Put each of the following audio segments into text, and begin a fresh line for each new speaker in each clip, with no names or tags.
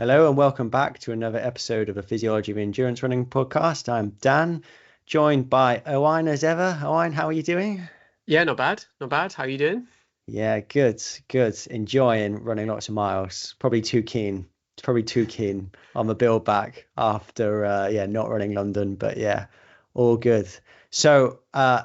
Hello and welcome back to another episode of the Physiology of Endurance Running podcast. I'm Dan, joined by Owain as ever. Owain, how are you doing?
Yeah, not bad. Not bad. How are you doing?
Yeah, good, good. Enjoying running lots of miles. Probably too keen. Probably too keen on the build back after not running London, but yeah, all good. So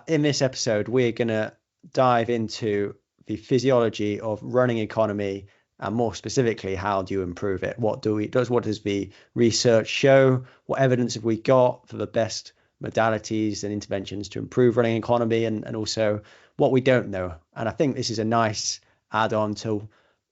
in this episode, we're gonna dive into the physiology of running economy and more specifically, how do you improve it? What does the research show? What evidence have we got for the best modalities and interventions to improve running economy and also what we don't know? And I think this is a nice add-on to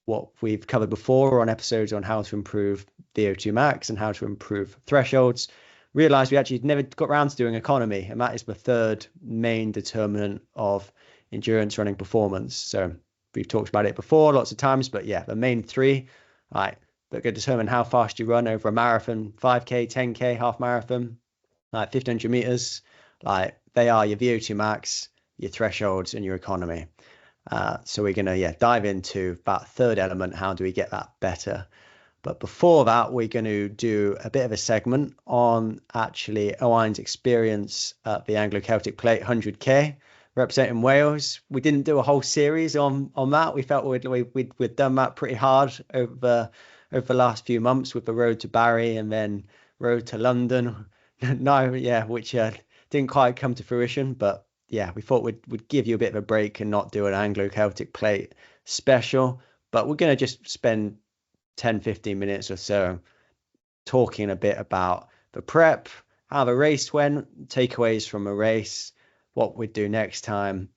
what we've covered before on episodes on how to improve VO2 max and how to improve thresholds. Realized we actually never got around to doing economy, and that is the third main determinant of endurance running performance. So we've talked about it before lots of times, but yeah, the main three, right, that can determine how fast you run over a marathon, 5K, 10K, half marathon, like 1500 meters, like they are your VO2 max, your thresholds, and your economy. So we're gonna dive into that third element. How do we get that better? But before that, we're going to do a bit of a segment on actually Owain's experience at the Anglo Celtic Plate 100K representing Wales. We didn't do a whole series on that. We felt we'd done that pretty hard over the last few months with the road to Barry and then road to London. No, yeah, which didn't quite come to fruition. But yeah, we thought we'd give you a bit of a break and not do an Anglo Celtic Plate special. But we're going to just spend 10-15 minutes or so talking a bit about the prep, how the race went, takeaways from a race, what we'd do next time.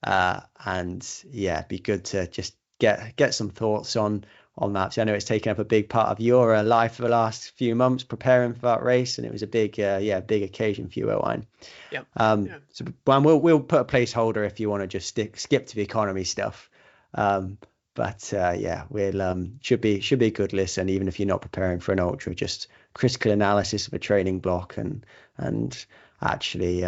And yeah, it'd be good to just get some thoughts on that. So I know it's taken up a big part of your life for the last few months preparing for that race, and it was a big big occasion for you, Owain.
Yeah. Yeah.
So Brian, we'll put a placeholder if you want to just skip to the economy stuff. But yeah, we'll should be a good listen, even if you're not preparing for an ultra, just critical analysis of a training block and actually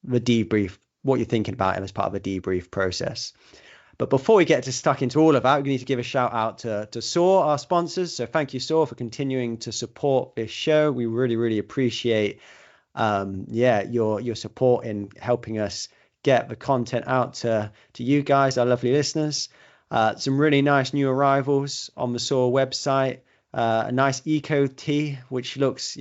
the debrief, what you're thinking about as part of the debrief process. But before we get stuck into all of that, we need to give a shout out to SOAR, our sponsors. So thank you, SOAR, for continuing to support this show. We really, really appreciate your support in helping us get the content out to you guys, our lovely listeners. Some really nice new arrivals on the SOAR website. A nice eco tee, which looks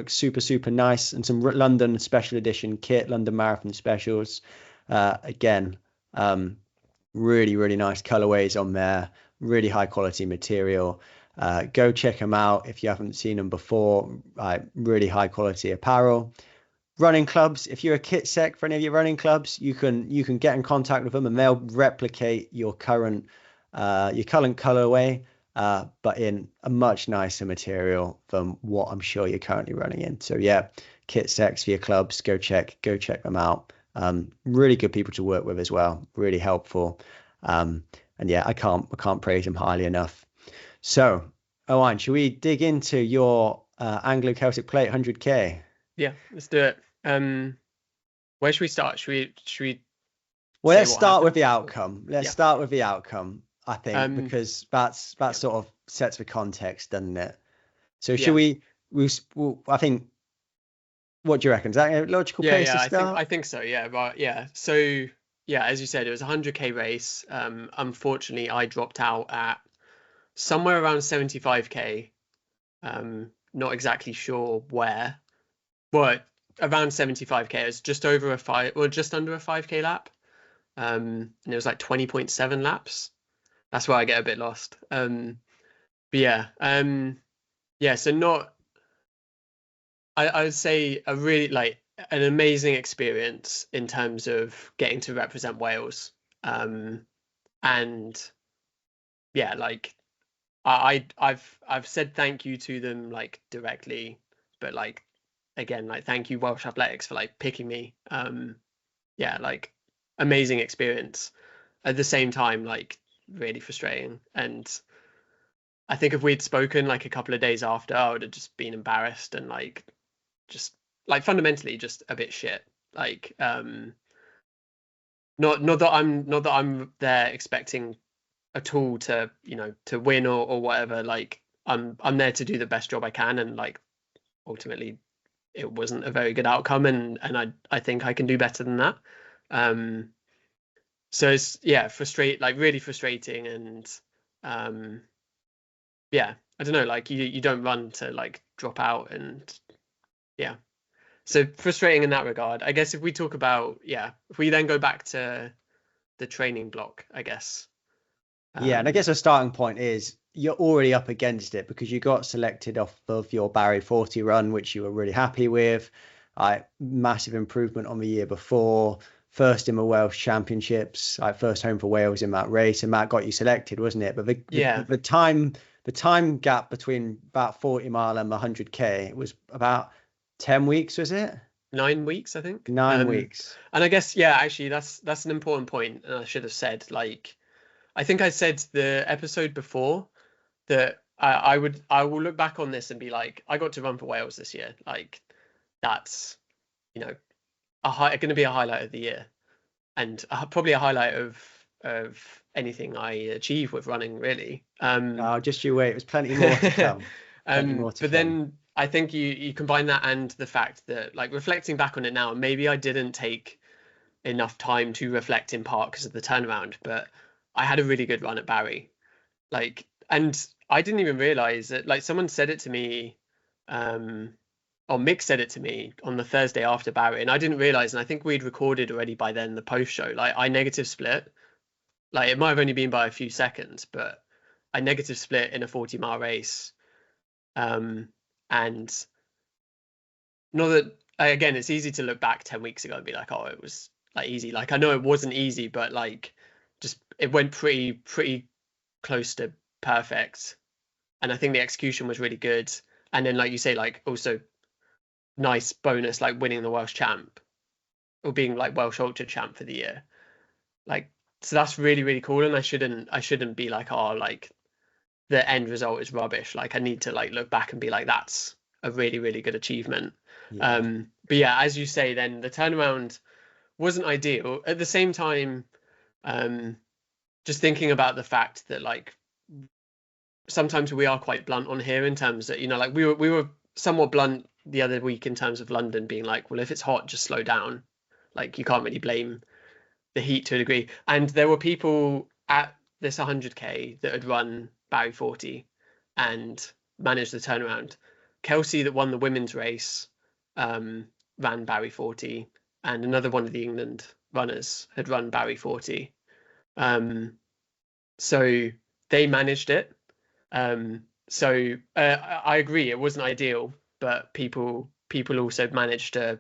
super nice, and some London special edition kit, London Marathon specials. Again, really nice colorways on there. Really high quality material. Go check them out if you haven't seen them before. Really high quality apparel. Running clubs, if you're a kit sec for any of your running clubs, you can get in contact with them and they'll replicate your current colorway, but in a much nicer material than what I'm sure you're currently running in. So yeah, kit secs for your clubs, go check them out. Really good people to work with as well, really helpful. And yeah, I can't praise them highly enough. So Owain, should we dig into your Anglo Celtic Plate 100K?
Yeah, let's do it. Where should we start? Should we
Well,
say
let's
what
start with
happened?
the outcome. Let's
Yeah.
start with the outcome, I think,
Um,
because that
yeah.
sort of sets the context, doesn't it? So should
Yeah.
I think, what do you reckon? Is that a logical
Yeah,
place
yeah,
to
I
start?
think so. Yeah, right. Yeah. So yeah, as you said, it was a 100K race. Unfortunately, I dropped out at somewhere around 75K. Not exactly sure where. Well, around 75K. It was just over a five, well, just under a 5K lap. And it was like 20.7 laps. That's where I get a bit lost. But yeah. So not, I would say a really like an amazing experience in terms of getting to represent Wales. And yeah, like I've said thank you to them like directly, but like again, like thank you Welsh Athletics for like picking me. Yeah, like amazing experience. At the same time, like really frustrating. And I think if we'd spoken like a couple of days after, I would have just been embarrassed and like just like fundamentally just a bit shit. Like not that I'm there expecting at all to to win or whatever. Like I'm there to do the best job I can, and like ultimately it wasn't a very good outcome, and I think I can do better than that. Um, so it's like really frustrating, and um, yeah, I don't know, like you don't run to like drop out, and yeah, so frustrating in that regard. I guess if we talk about if we then go back to the training block, I guess.
Yeah, and I guess a starting point is you're already up against it because you got selected off of your Barry 40 run, which you were really happy with. Massive improvement on the year before. First in the Welsh Championships, first home for Wales in that race, and Matt got you selected, wasn't it? But the time gap between about 40 mile and the 100k, it was about 10 weeks, was it?
9 weeks, I think.
9 weeks.
And I guess actually that's an important point, and I should have said, like, I think I said the episode before that I will look back on this and be like, I got to run for Wales this year. Like, that's, you know, going to be a highlight of the year, and probably a highlight of anything I achieve with running, really.
Just you wait. There's plenty more to come. Plenty more to
But
come.
then I think you combine that and the fact that, like, reflecting back on it now, maybe I didn't take enough time to reflect, in part because of the turnaround, but I had a really good run at Barry. Like, and I didn't even realize that, like, someone said it to me, or Mick said it to me on the Thursday after Barry, and I didn't realize, and I think we'd recorded already by then the post show. Like, I negative split. Like, it might have only been by a few seconds, but I negative split in a 40-mile race. And not that, again, it's easy to look back 10 weeks ago and be like, oh, it was like easy. Like, I know it wasn't easy, but like, just it went pretty close to perfect. And I think the execution was really good. And then, like you say, like, also nice bonus, like winning the Welsh champ, or being like Welsh ultra champ for the year. Like, so that's really, really cool. And I shouldn't be like, oh, like the end result is rubbish. Like, I need to like look back and be like, that's a really, really good achievement.
Yeah.
But yeah, as you say, then the turnaround wasn't ideal. At the same time, just thinking about the fact that, like, sometimes we are quite blunt on here in terms that, like, we were somewhat blunt the other week in terms of London being like, well, if it's hot, just slow down. Like, you can't really blame the heat to a degree. And there were people at this 100k that had run Barry 40 and managed the turnaround. Kelsey, that won the women's race, ran Barry 40, and another one of the England runners had run Barry 40. So they managed it. I agree, it wasn't ideal, but people also managed to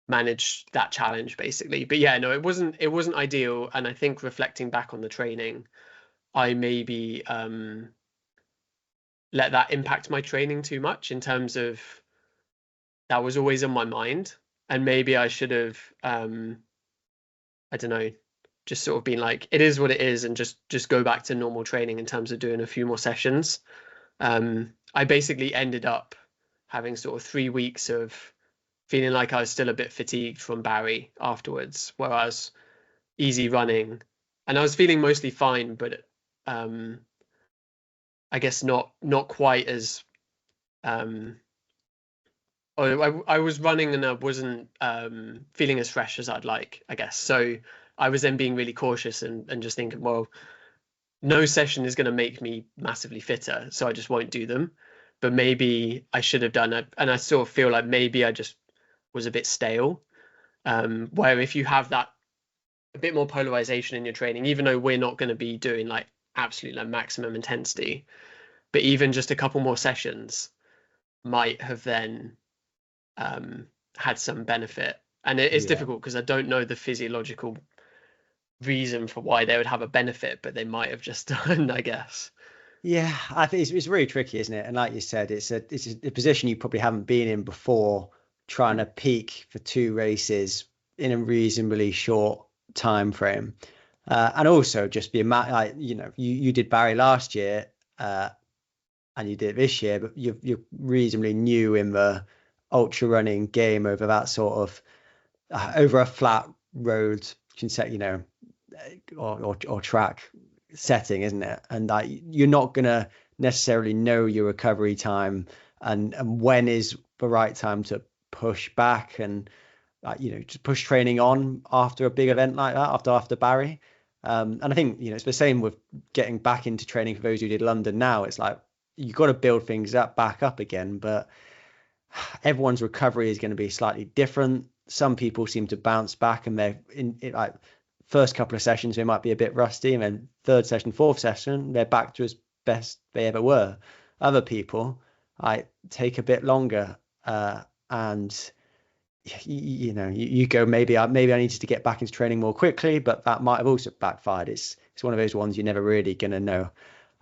manage that challenge, basically. But yeah, no, it wasn't ideal, and I think reflecting back on the training, I maybe let that impact my training too much, in terms of that was always on my mind, and maybe I should have I don't know, just sort of been like, it is what it is, and just go back to normal training in terms of doing a few more sessions. I basically ended up having sort of 3 weeks of feeling like I was still a bit fatigued from Barry afterwards, whereas easy running, and I was feeling mostly fine, but I guess not quite as I was running and I wasn't feeling as fresh as I'd like, I guess. So I was then being really cautious and just thinking, well, no session is going to make me massively fitter, so I just won't do them. But maybe I should have done it, and I sort of feel like maybe I just was a bit stale. Where if you have that a bit more polarization in your training, even though we're not going to be doing like absolute like maximum intensity, but even just a couple more sessions might have then had some benefit. And it's difficult because I don't know the physiological reason for why they would have a benefit, but they might have just done, I guess.
Yeah, I think it's really tricky, isn't it? And like you said, it's a position you probably haven't been in before, trying to peak for 2 races in a reasonably short time frame, and also just be like, you did Barry last year, and you did it this year, but you're reasonably new in the ultra running game over that sort of over a flat road, or track setting, isn't it? And that you're not gonna necessarily know your recovery time and when is the right time to push back and just push training on after a big event like that, after Barry. And I think it's the same with getting back into training for those who did London now. It's like you've got to build things back up again, but everyone's recovery is going to be slightly different. Some people seem to bounce back and they're like first couple of sessions they might be a bit rusty, and then third session, fourth session, they're back to as best they ever were. Other people take a bit longer, and you go, maybe I needed to get back into training more quickly, but that might have also backfired. It's one of those ones you're never really gonna know.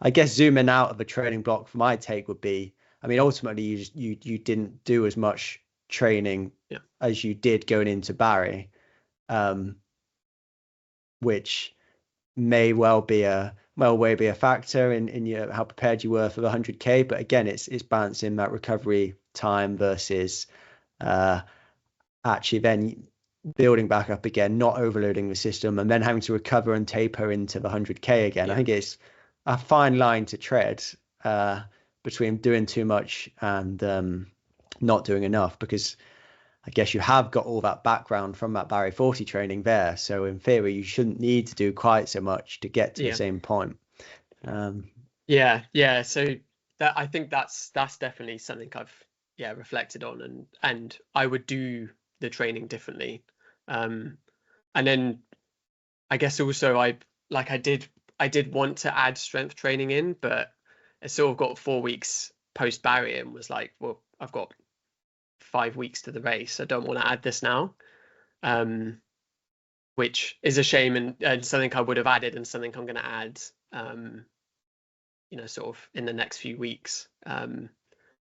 I guess zooming out of a training block for my take would be, I mean, ultimately you didn't do as much training as you did going into Barry, which may well be a factor in how prepared you were for the 100k. But again, it's balancing that recovery time versus actually then building back up again, not overloading the system, and then having to recover and taper into the 100k again. I think it's a fine line to tread between doing too much and not doing enough, because I guess you have got all that background from that Barry 40 training there. So in theory, you shouldn't need to do quite so much to get to the same point.
So that, I think that's definitely something I've reflected on, and I would do the training differently. And then I guess also I did want to add strength training in, but I sort of got 4 weeks post Barry and was like, well, I've got 5 weeks to the race. I don't want to add this now, which is a shame, and something I would have added and something I'm going to add, sort of in the next few weeks,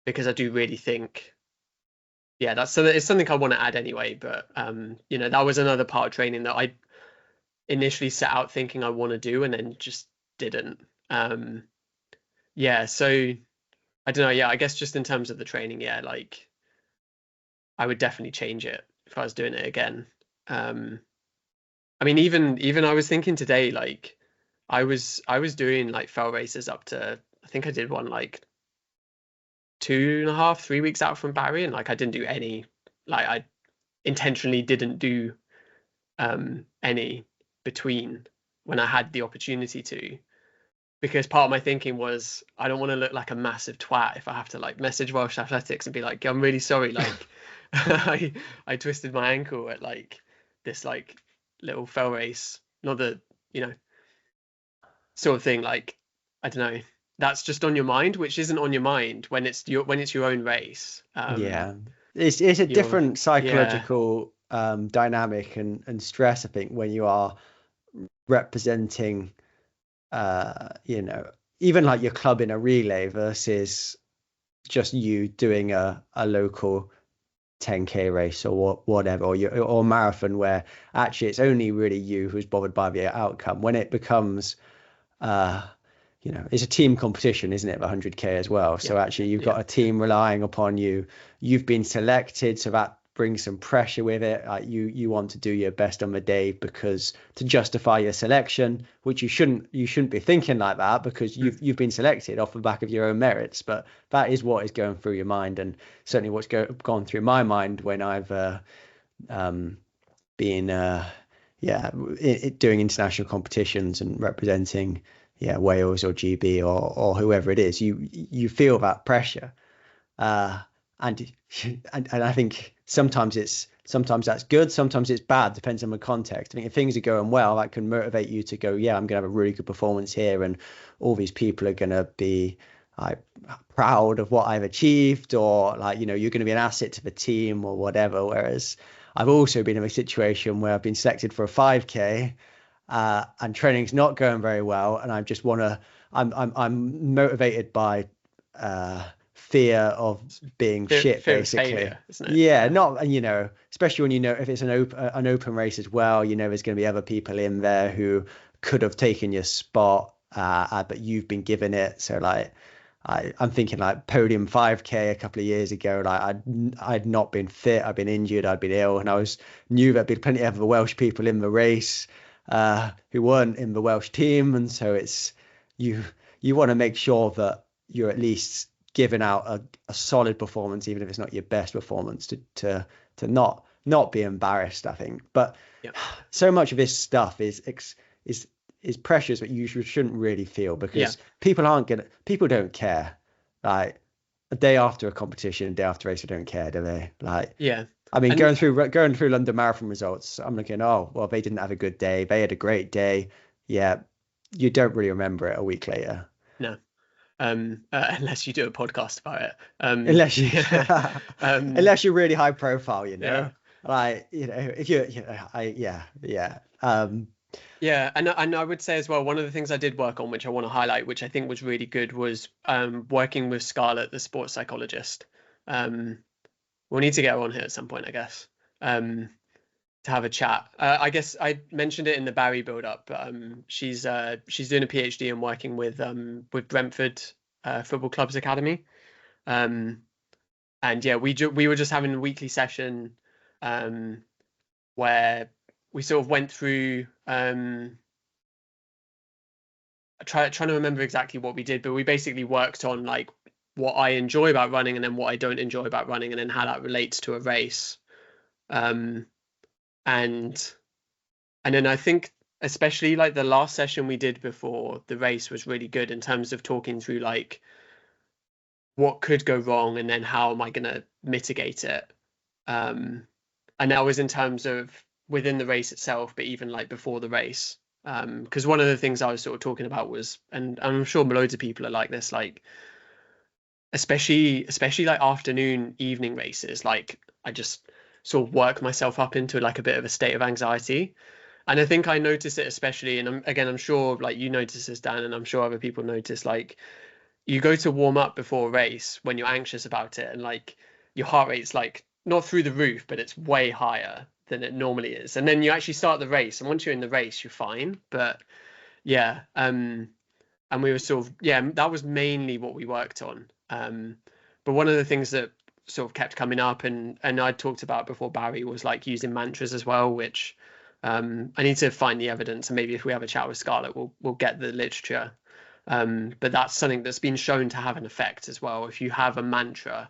because I do really think, it's something I want to add anyway. But that was another part of training that I initially set out thinking I want to do and then just didn't. So I don't know. I guess just in terms of the training, like I would definitely change it if I was doing it again. I mean, even I was thinking today, like I was doing like fell races up to, I think I did one like 2.5, 3 weeks out from Barry, and like I didn't do any, like I intentionally didn't do any between when I had the opportunity to, because part of my thinking was I don't want to look like a massive twat if I have to like message Welsh Athletics and be like, I'm really sorry, like I twisted my ankle at like this like little fell race, not the sort of thing. Like I don't know, that's just on your mind, which isn't on your mind when it's your own race.
It's a different psychological dynamic and stress, I think, when you are representing even like your club in a relay versus just you doing a local 10k race or whatever, or marathon, where actually it's only really you who's bothered by the outcome. When it becomes it's a team competition, isn't it, the 100k as well? So actually you've got a team relying upon you. You've been selected, so that brings some pressure with it. Like you want to do your best on the day because to justify your selection, which you shouldn't be thinking like that, because you've been selected off the back of your own merits. But that is what is going through your mind, and certainly what's gone through my mind when I've been doing international competitions and representing Wales or GB or whoever it is. You feel that pressure, and I think sometimes that's good, sometimes it's bad, depends on the context. I think if things are going well, that can motivate you to go, I'm going to have a really good performance here, and all these people are going to be proud of what I've achieved, or you're going to be an asset to the team or whatever. Whereas I've also been in a situation where I've been selected for a 5k and training's not going very well, and I just want to, I'm motivated by fear of being shit, basically.
Failure, isn't it?
Not, especially when if it's an open race as well, there's going to be other people in there who could have taken your spot, but you've been given it. So like I'm thinking like podium 5k a couple of years ago, like I'd not been fit, I'd been injured, I'd been ill, and knew there'd be plenty of other Welsh people in the race. who weren't in the Welsh team, and so it's you want to make sure that you're at least giving out a solid performance, even if it's not your best performance, to not be embarrassed, I think. But
Yeah.
so much of this stuff is pressures that you shouldn't really feel, because people don't care. Like a day after a competition, a day after a race, they don't care, do they? Like,
Yeah.
I mean,
And
going through London Marathon results, I'm looking, oh, well, they didn't have a good day. They had a great day. Yeah, you don't really remember it a week later.
no, unless you do a podcast about it.
Unless you,
Um,
unless you're really high profile,
yeah.
like, if you're, yeah.
Yeah, and I would say as well, one of the things I did work on, which I want to highlight, which I think was really good, was working with Scarlett, the sports psychologist. We'll need to get her on here at some point, I guess, to have a chat. I guess I mentioned it in the Barry build-up. She's doing a PhD and working with Brentford Football Club's academy. And yeah, we were just having a weekly session where we sort of went through trying to remember exactly what we did, but we basically worked on like what I enjoy about running and then what I don't enjoy about running, and then how that relates to a race. And then I think especially like the last session we did before the race was really good in terms of talking through like what could go wrong and then how am I going to mitigate it. And that was in terms of within the race itself, but even like before the race. Because one of the things I was sort of talking about was, and I'm sure loads of people are like this, like especially like afternoon, evening races, like I just sort of work myself up into like a bit of a state of anxiety. And I think I notice it especially, and I'm sure like you notice this, Dan, and I'm sure other people notice, like you go to warm up before a race when you're anxious about it, and like your heart rate's like not through the roof, but it's way higher than it normally is. And then you actually start the race, and once you're in the race, you're fine. But yeah, and we were sort of, yeah, that was mainly what we worked on. But one of the things that sort of kept coming up, and I talked about before Barry, was like using mantras as well, which I need to find the evidence, and maybe if we have a chat with Scarlett, we'll get the literature. But that's something that's been shown to have an effect as well. If you have a mantra,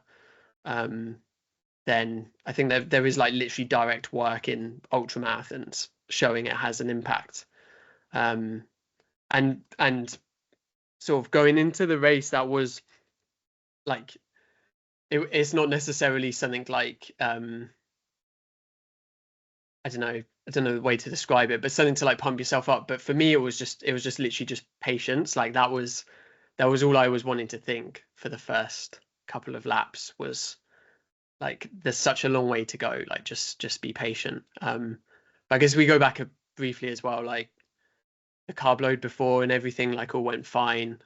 then I think there is like literally direct work in ultramarathons showing it has an impact. And sort of going into the race, that was like it's not necessarily something like I don't know the way to describe it, but something to like pump yourself up. But for me, it was just literally just patience. Like that was all I was wanting to think for the first couple of laps, was like there's such a long way to go, like just be patient. But I guess we go back briefly as well, like the carb load before and everything like all went fine.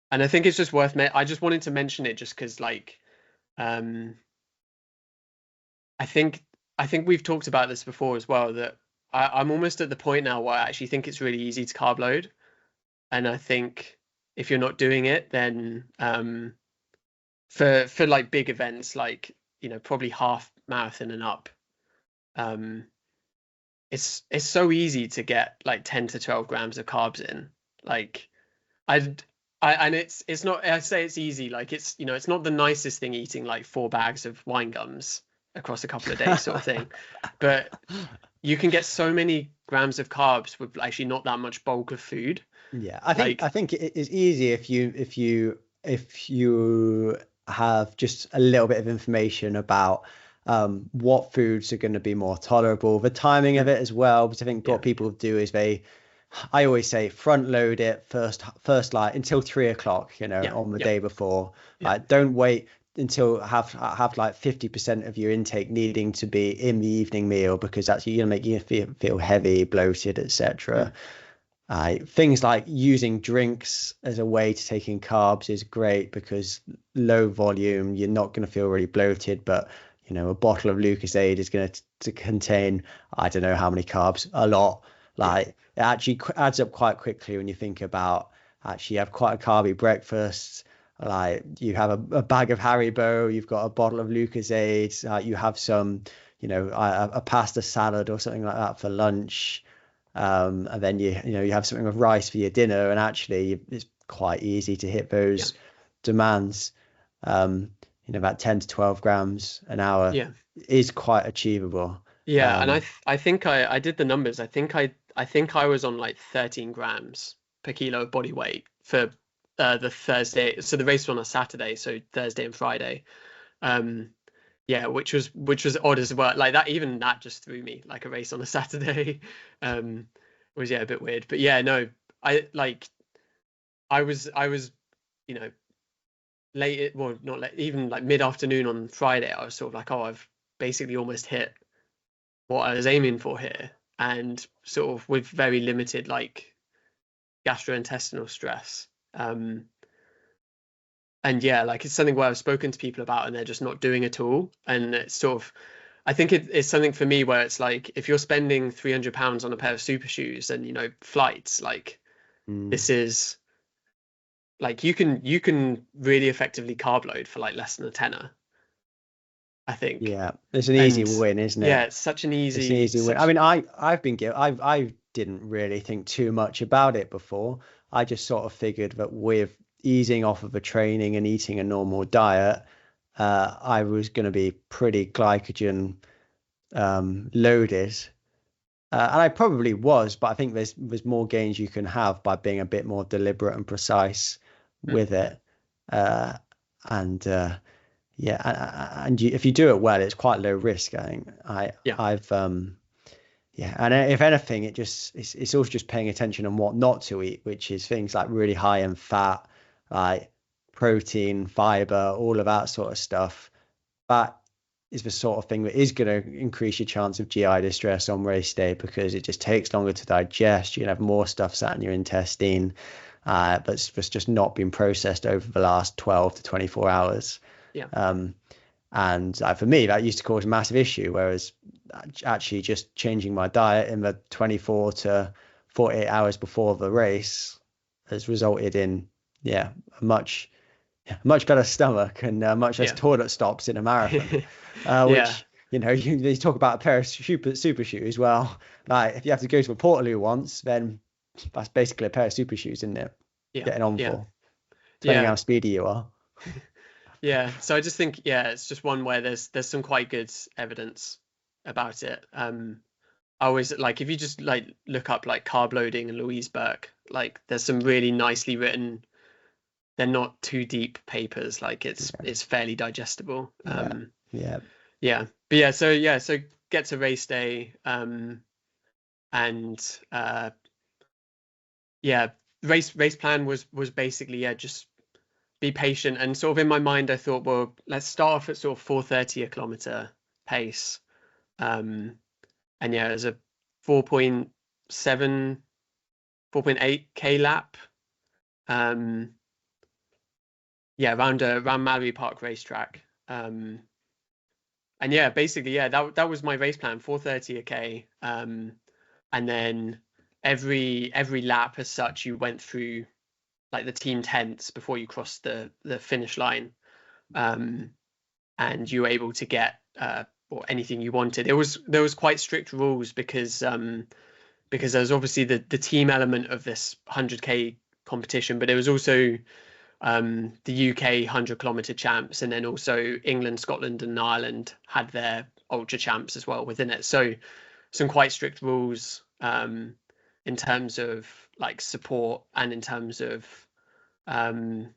And I think it's just I just wanted to mention it just because like I think we've talked about this before as well, that I'm almost at the point now where I actually think it's really easy to carb load. And I think if you're not doing it, then for like big events, like, you know, probably half marathon and up, it's so easy to get like 10 to 12 grams of carbs in. Like and it's not, I say it's easy, like it's, you know, it's not the nicest thing eating like 4 bags of wine gums across a couple of days sort of thing, but you can get so many grams of carbs with actually not that much bulk of food.
Yeah, I think it is easy if you have just a little bit of information about what foods are going to be more tolerable, the timing of it as well. Because I think what people do is I always say front load it first light until 3 o'clock, on the day before. Like don't wait until have like 50% of your intake needing to be in the evening meal, because that's going to make you feel heavy, bloated, etc. Things like using drinks as a way to take in carbs is great, because low volume, you're not going to feel really bloated, but a bottle of Lucozade is going to contain, I don't know how many carbs, a lot. Like it actually adds up quite quickly when you think about actually you have quite a carby breakfast. Like you have a bag of Haribo, you've got a bottle of Lucozade, you have some, a pasta salad or something like that for lunch. and then you have something with rice for your dinner, and actually it's quite easy to hit
Yeah.
those demands. About 10 to 12 grams an hour
Yeah.
is quite achievable.
Yeah, and I think I did the numbers. I think I was on like 13 grams per kilo of body weight for the Thursday. So the race was on a Saturday, so Thursday and Friday. Um, yeah, which was odd as well. Like that, even that just threw me, like a race on a Saturday. Was yeah, a bit weird. But yeah, no, I was you know late, well, not late, even like mid-afternoon on Friday. I was sort of like, oh, I've basically almost hit what I was aiming for here, and sort of with very limited like gastrointestinal stress. And yeah, like it's something where I've spoken to people about and they're just not doing at all. And it's sort of, I think it's something for me where it's like if you're spending £300 on a pair of super shoes and flights, like
Mm,
this is like you can really effectively carb load for like less than a tenner, I think.
yeah, it's an easy
And
win, isn't
yeah,
it?
it's such an
It's an
easy
easy win. I
such
mean, I've been guilty. I didn't really think too much about it before. I just sort of figured that with easing off of a training and eating a normal diet, I was going to be pretty glycogen loaded. And I probably was, but I think there's more gains you can have by being a bit more deliberate and precise
Mm,
with it. Uh, and yeah, and if you do it well, it's quite low risk. I think
yeah,
I've yeah, and if anything, it's also just paying attention on what not to eat, which is things like really high in fat, like protein, fiber, all of that sort of stuff. That is the sort of thing that is going to increase your chance of GI distress on race day because it just takes longer to digest. You can have more stuff sat in your intestine, that's just not been processed over the last 12 to 24 hours.
yeah,
Um, and for me, that used to cause a massive issue. Whereas actually just changing my diet in the 24 to 48 hours before the race has resulted in, yeah, a much better stomach and much less
yeah.
toilet stops in a marathon.
Yeah,
Which, you talk about a pair of super shoes. Well, like if you have to go to a Portaloo once, then that's basically a pair of super shoes, isn't it?
yeah,
Getting on
yeah,
for, depending
yeah.
how speedy you are.
Yeah, so I just think, yeah, it's just one where there's some quite good evidence about it. I always like if you just like look up like carb loading and Louise Burke, like there's some really nicely written, they're not too deep papers, like it's fairly digestible.
Yeah, yeah,
Yeah. But yeah, so get to race day, and yeah, race plan was basically, yeah, just be patient. And sort of in my mind, I thought, well, let's start off at sort of 4:30 a kilometer pace. And yeah, there's a 4.7, 4.8K lap. Um, yeah, around Mallory Park racetrack. And yeah, basically, yeah, that was my race plan, 4:30 a K. And then every lap as such, you went through like the team tents before you crossed the finish line. Um, and you were able to get or anything you wanted. There was quite strict rules because there's obviously the team element of this 100K competition, but there was also the UK 100-kilometer champs, and then also England, Scotland, and Ireland had their ultra champs as well within it. So some quite strict rules in terms of like support and in terms of um,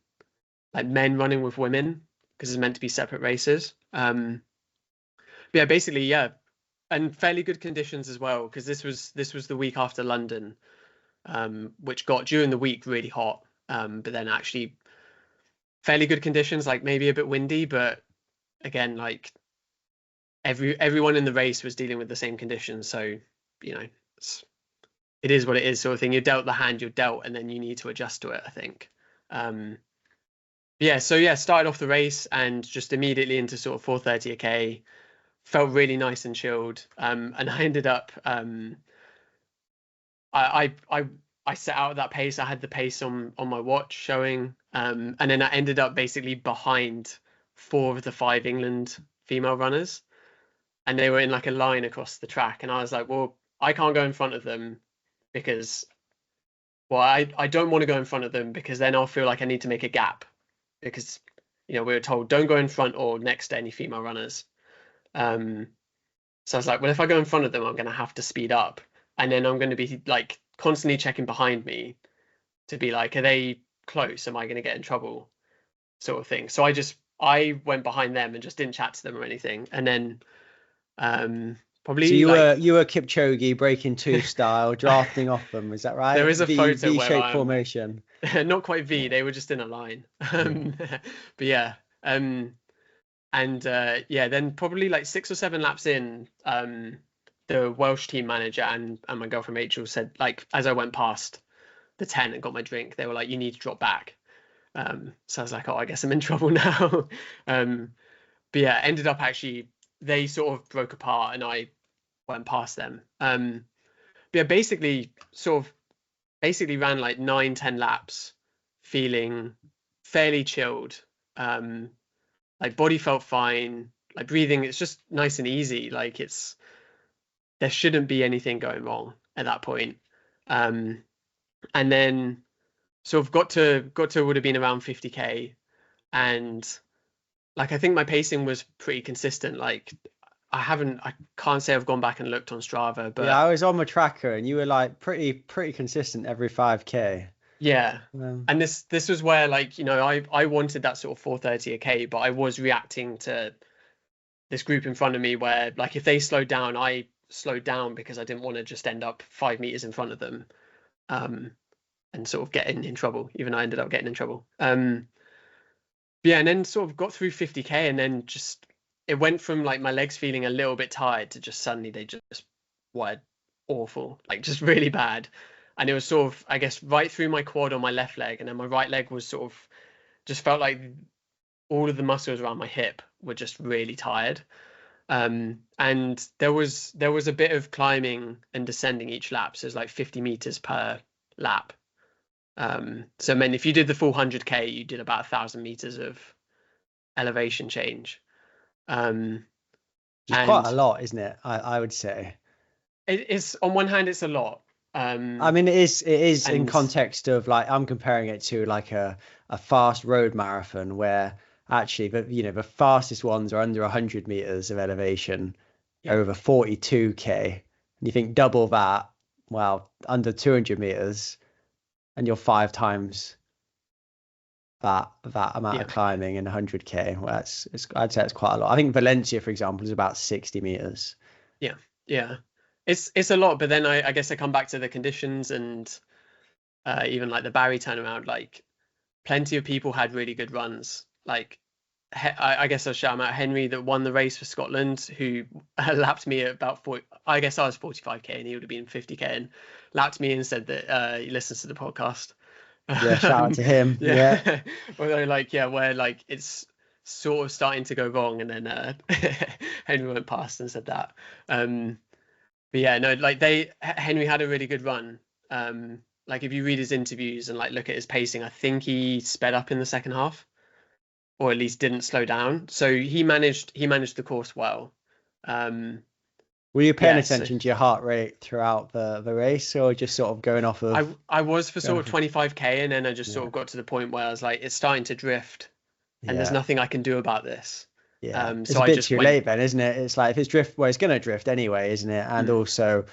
like men running with women because it's meant to be separate races. But yeah, basically, yeah, and fairly good conditions as well because this was the week after London, which got during the week really hot, but then actually fairly good conditions, like maybe a bit windy, but again, like everyone in the race was dealing with the same conditions, so you know it's, it is what it is, sort of thing. You're dealt the hand you're dealt, and then you need to adjust to it, I think. Um, yeah, so yeah, started off the race and just immediately into sort of 4:30 a k. Felt really nice and chilled, and I ended up I set out at that pace. I had the pace on my watch showing, and then I ended up basically behind four of the five England female runners, and they were in like a line across the track. And I was like, well, I can't go in front of them. because, well, I don't want to go in front of them because then I'll feel like I need to make a gap because, we were told don't go in front or next to any female runners. So I was like, well, if I go in front of them, I'm going to have to speed up. And then I'm going to be like constantly checking behind me to be like, are they close? Am I going to get in trouble? Sort of thing. So I went behind them and just didn't chat to them or anything. And then
So
probably
you
like
were Kipchoge breaking two style, drafting off them. Is that right?
there is a photo where
V-shaped
I'm
formation.
not quite V, they were just in a line. But yeah. And yeah, then probably like 6 or 7 laps in, the Welsh team manager and my girlfriend Rachel said, like, as I went past the tent and got my drink, they were like, you need to drop back. So I was like, oh, I guess I'm in trouble now. But yeah, ended up actually, they sort of broke apart and I went past them. But yeah, basically ran like 9-10 laps, feeling fairly chilled. Like body felt fine, like breathing, it's just nice and easy. Like there shouldn't be anything going wrong at that point. And then sort of got to would have been around 50k, and like I think my pacing was pretty consistent. Like I can't say I've gone back and looked on Strava,
Yeah,
but
I was on my tracker and you were like pretty consistent every 5K.
yeah.
Um,
And this was where, like, I wanted that sort of 4:30 a k, but I was reacting to this group in front of me where, like, if they slowed down, I slowed down because I didn't want to just end up 5 meters in front of them, and sort of getting in trouble, even though I ended up getting in trouble. Yeah, and then sort of got through 50k, and then just it went from like my legs feeling a little bit tired to just suddenly they just were awful, like just really bad. And it was sort of, I guess, right through my quad on my left leg, and then my right leg was sort of just felt like all of the muscles around my hip were just really tired. And there was a bit of climbing and descending each lap, so it's like 50 meters per lap. So I mean, if you did the full 100k, you did about 1,000 meters of elevation change.
it's quite a
And
lot, isn't it? I would say.
it's on one hand, it's a lot.
I mean, it is in
And
context of like I'm comparing it to like a fast road marathon where actually the fastest ones are under 100 meters of elevation
yeah,
over 42k. And you think double that, well, under 200 meters, and you're 5 times that amount of
yeah,
climbing in 100k. Well, I'd say it's quite a lot. I think Valencia, for example, is about 60 meters.
yeah, yeah. It's a lot, but then I guess I come back to the conditions and even like the Barry turnaround. Like plenty of people had really good runs. Like I guess I'll shout him out, Henry, that won the race for Scotland, who lapped me at about 40. I guess I was 45k and he would have been 50k, and lapped me and said that he listens to the podcast.
Yeah, shout out to him. Yeah.
Yeah. Although, like, yeah, where like it's sort of starting to go wrong, and then Henry went past and said that. But yeah, no, like Henry had a really good run. Like if you read his interviews and like look at his pacing, I think he sped up in the second half, or at least didn't slow down. So he managed the course well.
Were you paying
Yeah, so
attention to your heart rate throughout the race, or just sort of going off of
I was for
going
sort
off
of
of
25k, and then I just sort
yeah,
of got to the point where I was like, it's starting to drift, and there's
yeah,
nothing I can do about this.
yeah. It's
So
a
I
bit
just
too
went,
late then, isn't it? It's like if it's drift, well, it's gonna drift anyway, isn't it? And
mm,
also,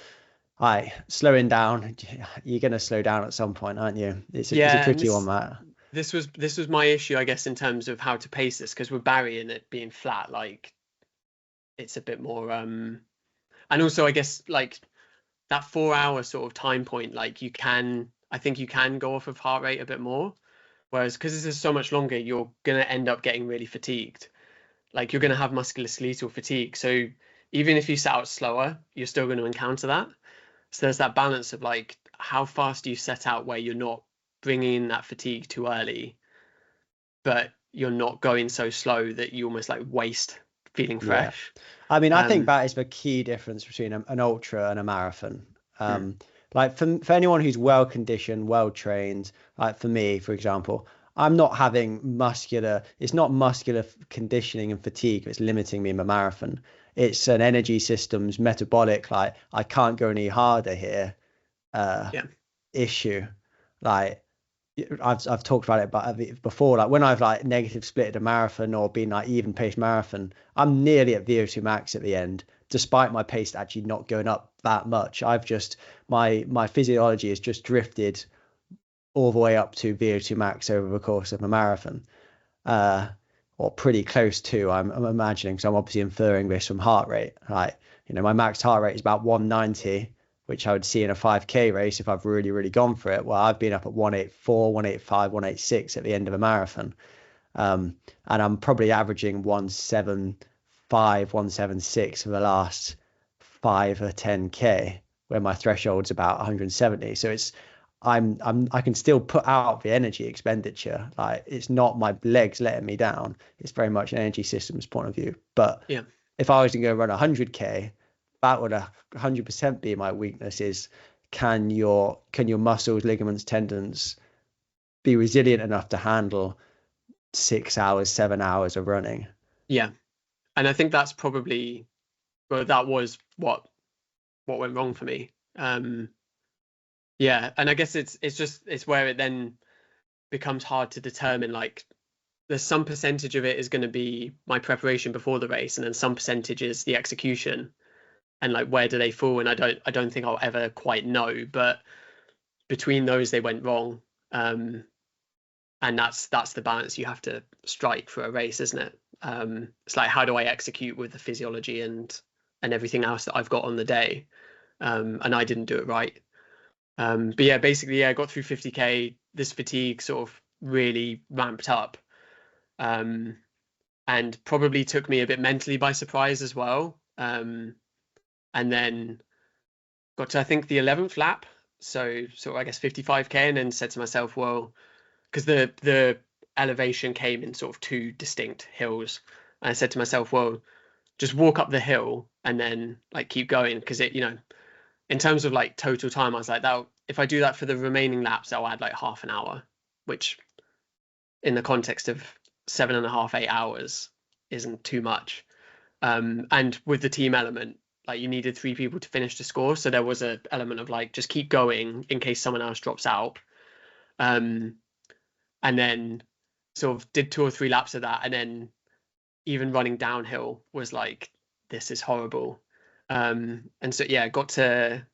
slowing down, you're gonna slow down at some point, aren't you? It's a
yeah, and
tricky one, that.
this was my issue, I guess, in terms of how to pace this, because with Barry and it being flat, like it's a bit more and also I guess like that 4 hour sort of time point, like I think you can go off of heart rate a bit more. Whereas because this is so much longer, you're gonna end up getting really fatigued. Like you're gonna have musculoskeletal fatigue. So even if you set out slower, you're still going to encounter that. So there's that balance of like how fast do you set out where you're not bringing in that fatigue too early, but you're not going so slow that you almost like waste feeling
Yeah.
fresh.
I mean, I think
Um,
that is the key difference between an ultra and a marathon.
mm,
Like for anyone who's well conditioned, well trained, like for me, for example, I'm not having it's not muscular conditioning and fatigue that's limiting me in my marathon. It's an energy systems metabolic, like I can't go any harder here. uh,
Yeah.
issue. Like I've talked about it before. Like when I've like negative splitted a marathon or been like even pace marathon, I'm nearly at VO2 max at the end, despite my pace actually not going up that much. I've just my physiology has just drifted all the way up to VO2 max over the course of a marathon, uh, or pretty close to. I'm imagining, so I'm obviously inferring this from heart rate. Like, my max heart rate is about 190, which I would see in a 5K race if I've really, really gone for it. Well, I've been up at 184, 185, 186 at the end of a marathon. And I'm probably averaging 175, 176 for the last 5 or 10K, where my threshold's about 170. So I can still put out the energy expenditure. Like it's not my legs letting me down. It's very much an energy systems point of view. But
Yeah.
if I was to go run 100K, that would 100% be my weakness is can your muscles, ligaments, tendons be resilient enough to handle 6 hours, 7 hours of running?
Yeah. And I think that's probably, well, that was what went wrong for me. Yeah, and I guess it's where it then becomes hard to determine, like there's some percentage of it is going to be my preparation before the race, and then some percentage is the execution, and like where do they fall? And I don't think I'll ever quite know, but between those they went wrong. And that's the balance you have to strike for a race, isn't it? It's like, how do I execute with the physiology and everything else that I've got on the day? And I didn't do it right. But yeah, basically, yeah, I got through 50K. This fatigue sort of really ramped up, and probably took me a bit mentally by surprise as well. And then got to, I think, the 11th lap, so I guess 55K, and then said to myself, well, because the elevation came in sort of two distinct hills, and I said to myself, well, just walk up the hill and then like keep going, because in terms of like total time, I was like, that if I do that for the remaining laps, I'll add like half an hour, which in the context of 7.5, 8 hours isn't too much. And with the team element, like you needed 3 people to finish the score, so there was an element of like just keep going in case someone else drops out. And then sort of did 2 or 3 laps of that, and then even running downhill was like, this is horrible. And so yeah, got to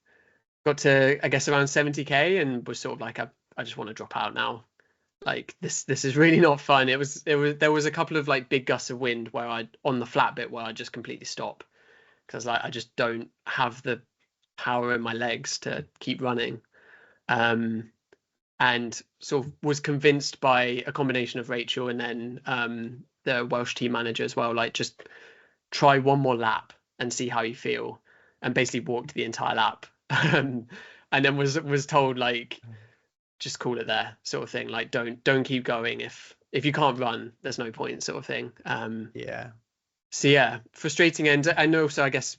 I guess around 70K, and was sort of like, I just want to drop out now. Like this is really not fun. There was a couple of like big gusts of wind where I on the flat bit where I just completely stop, because like I just don't have the power in my legs to keep running. And sort of was convinced by a combination of Rachel and then the Welsh team manager as well, like just try one more lap and see how you feel, and basically walked the entire lap. And then was told like, just call it there, sort of thing. Like don't keep going if you can't run, there's no point, sort of thing.
Yeah.
So yeah, frustrating. And also I guess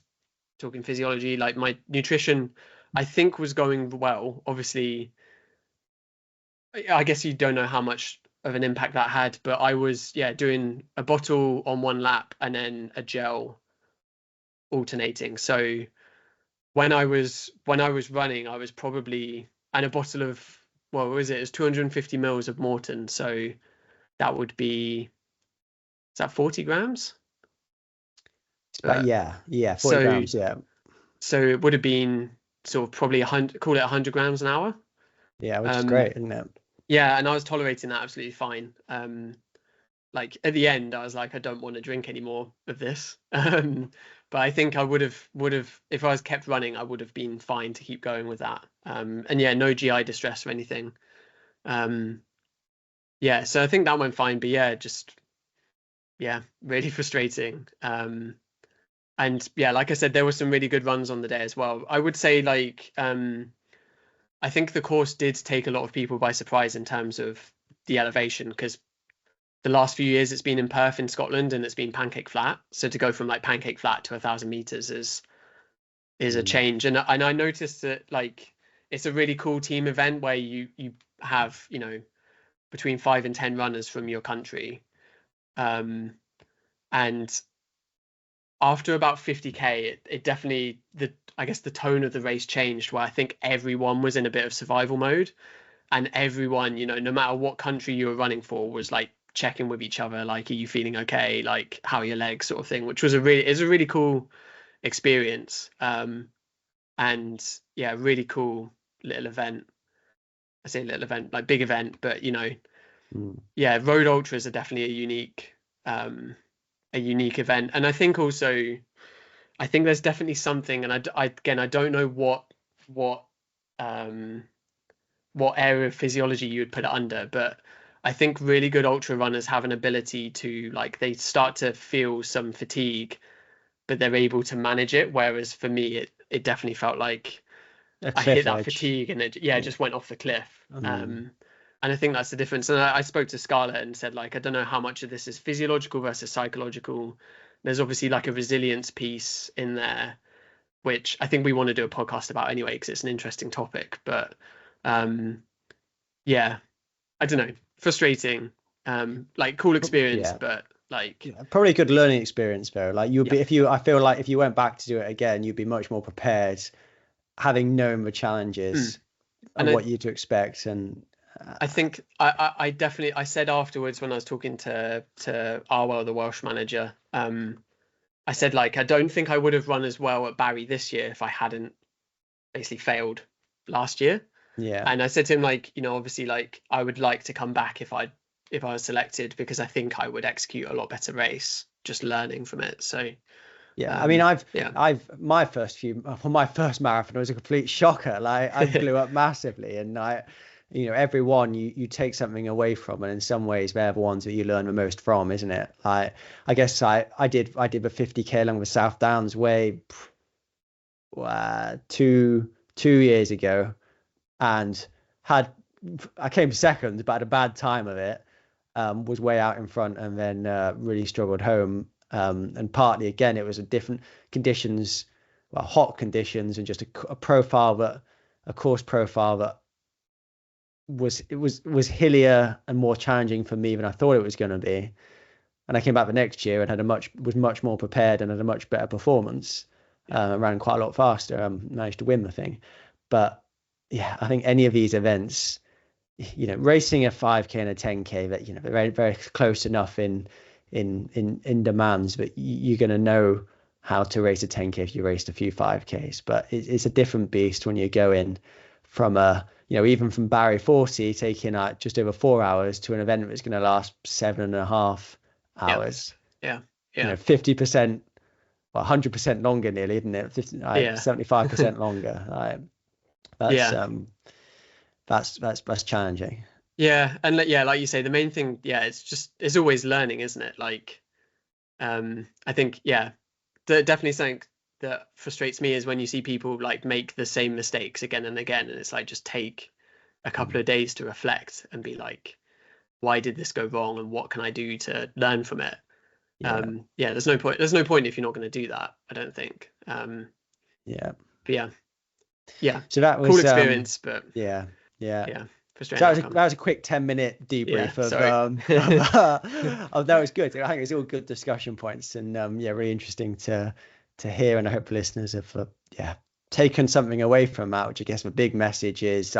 talking physiology, like my nutrition I think was going well. Obviously, I guess you don't know how much of an impact that had, but I was, yeah, doing a bottle on one lap and then a gel alternating. So when I was running, I was probably, and a bottle of, well, what was it? It was 250 mils of Morton. So that would be, is that 40 grams?
But
But
yeah, 40
so
grams. Yeah.
so it would have been sort of probably 100, call it 100 grams an hour.
Yeah, which is
Um,
great, isn't it?
yeah, and I was tolerating that absolutely fine. Like at the end, I was like, I don't want to drink any more of this. But I think I would have if I was kept running, I would have been fine to keep going with that. And yeah, no GI distress or anything. Um, yeah, so I think that went fine. But yeah, just yeah, really frustrating. And yeah, like I said, there were some really good runs on the day as well. I would say like I think the course did take a lot of people by surprise in terms of the elevation, because the last few years it's been in Perth in Scotland and it's been pancake flat. So to go from like pancake flat to 1,000 meters is a
Mm.
change. And I noticed that like it's a really cool team event where you have between 5 and 10 runners from your country, and after about 50k, it definitely, I guess the tone of the race changed, where I think everyone was in a bit of survival mode, and everyone, no matter what country you were running for, was like checking with each other, like, are you feeling okay? Like, how are your legs, sort of thing, which was a really cool experience. And yeah, really cool little event. I say little event, like big event, but
Mm.
yeah, road ultras are definitely a unique event. And I think also, I think there's definitely something, and again, I don't know what um what area of physiology you would put it under, but I think really good ultra runners have an ability to, like, they start to feel some fatigue, but they're able to manage it. Whereas for me, it definitely felt like
A
I hit
cliff
that
edge.
fatigue, and it
Yeah.
just went off the cliff.
Mm.
And I think that's the difference. And I spoke to Scarlett and said, like, I don't know how much of this is physiological versus psychological. There's obviously like a resilience piece in there, which I think we want to do a podcast about anyway, because it's an interesting topic. But um, yeah, I don't know, frustrating. Like, cool experience,
Yeah.
but like,
Yeah, probably a good learning experience though. Like you'd
yeah.
be, if you, I feel like if you went back to do it again, you'd be much more prepared, having known the
Mm.
challenges and
And
what you to expect. And
I think I definitely, I said afterwards when I was talking to Arwell, the Welsh manager, I said, like, I don't think I would have run as well at Barry this year if I hadn't basically failed last year.
yeah,
And I said to him, like, obviously, like, I would like to come back if I was selected, because I think I would execute a lot better race just learning from it. So
yeah. I mean,
yeah.
my first my first marathon was a complete shocker. Like I blew up massively, and every one you take something away from, and in some ways they're the ones that you learn the most from, isn't it? Like I guess I did the 50k along the South Downs way, 2 years ago, and had I came second, but had a bad time of it. Was way out in front, and then really struggled home. And partly again, it was a different conditions, well, hot conditions, and just a course profile that was hillier and more challenging for me than I thought it was going to be. And I came back the next year and was much more prepared and had a much better performance.
Yeah.
Ran quite a lot faster. Managed to win the thing. But yeah, I think any of these events, racing a 5k and a 10k, that they're very very close enough in demands, but you're going to know how to race a 10k if you raced a few 5ks. But it's a different beast when you go in from even from Barry 40, taking just over 4 hours, to an event that's going to last 7.5 hours.
Yeah. Yeah.
50%, well, 100% longer nearly, isn't it? 50, like
Yeah.
75% longer. Like, that's
Yeah.
that's challenging.
Yeah. And yeah, like you say, the main thing, yeah, it's always learning, isn't it? Like, I think, yeah, definitely something that frustrates me is when you see people like make the same mistakes again and again, and it's like, just take a couple of days to reflect and be like, why did this go wrong, and what can I do to learn from it?
Yeah,
Yeah, there's no point if you're not going to do that, I don't think.
yeah.
But yeah,
So that
cool
was
experience, but
yeah, yeah.
yeah,
So
frustrating outcome.
that was a quick 10-minute
Yeah,
debrief of
sorry.
that was good. I think it's all good discussion points, and yeah, really interesting to hear, and I hope listeners have taken something away from that, which I guess the big message is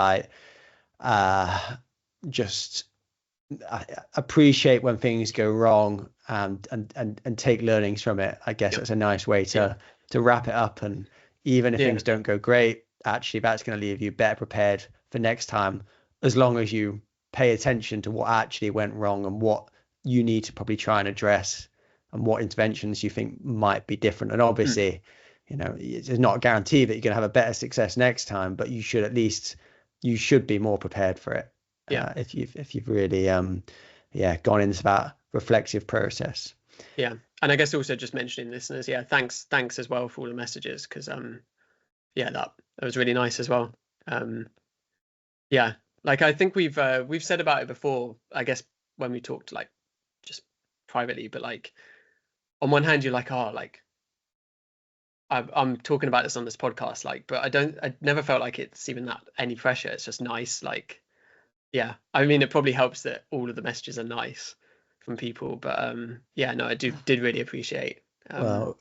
uh just appreciate when things go wrong, and take learnings from it. I guess
Yep.
that's a nice way
Yeah.
to wrap it up. And even if
Yeah.
things don't go great, actually that's going to leave you better prepared for next time, as long as you pay attention to what actually went wrong and what you need to probably try and address, and what interventions you think might be different. And
Mm.
obviously, it's not a guarantee that you're going to have a better success next time, but you should be more prepared for it,
Yeah.
if you've really gone into that reflexive process.
Yeah. And I guess also just mentioning listeners, yeah, thanks as well for all the messages, because yeah, that was really nice as well. Yeah, like, I think we've said about it before, I guess, when we talked, like, just privately, but like, on one hand you're like, oh, like, I'm talking about this on this podcast, like, but I never felt like it's even that any pressure. It's just nice. Like, yeah, I mean, it probably helps that all of the messages are nice from people, but yeah, no, I did really appreciate.
Well,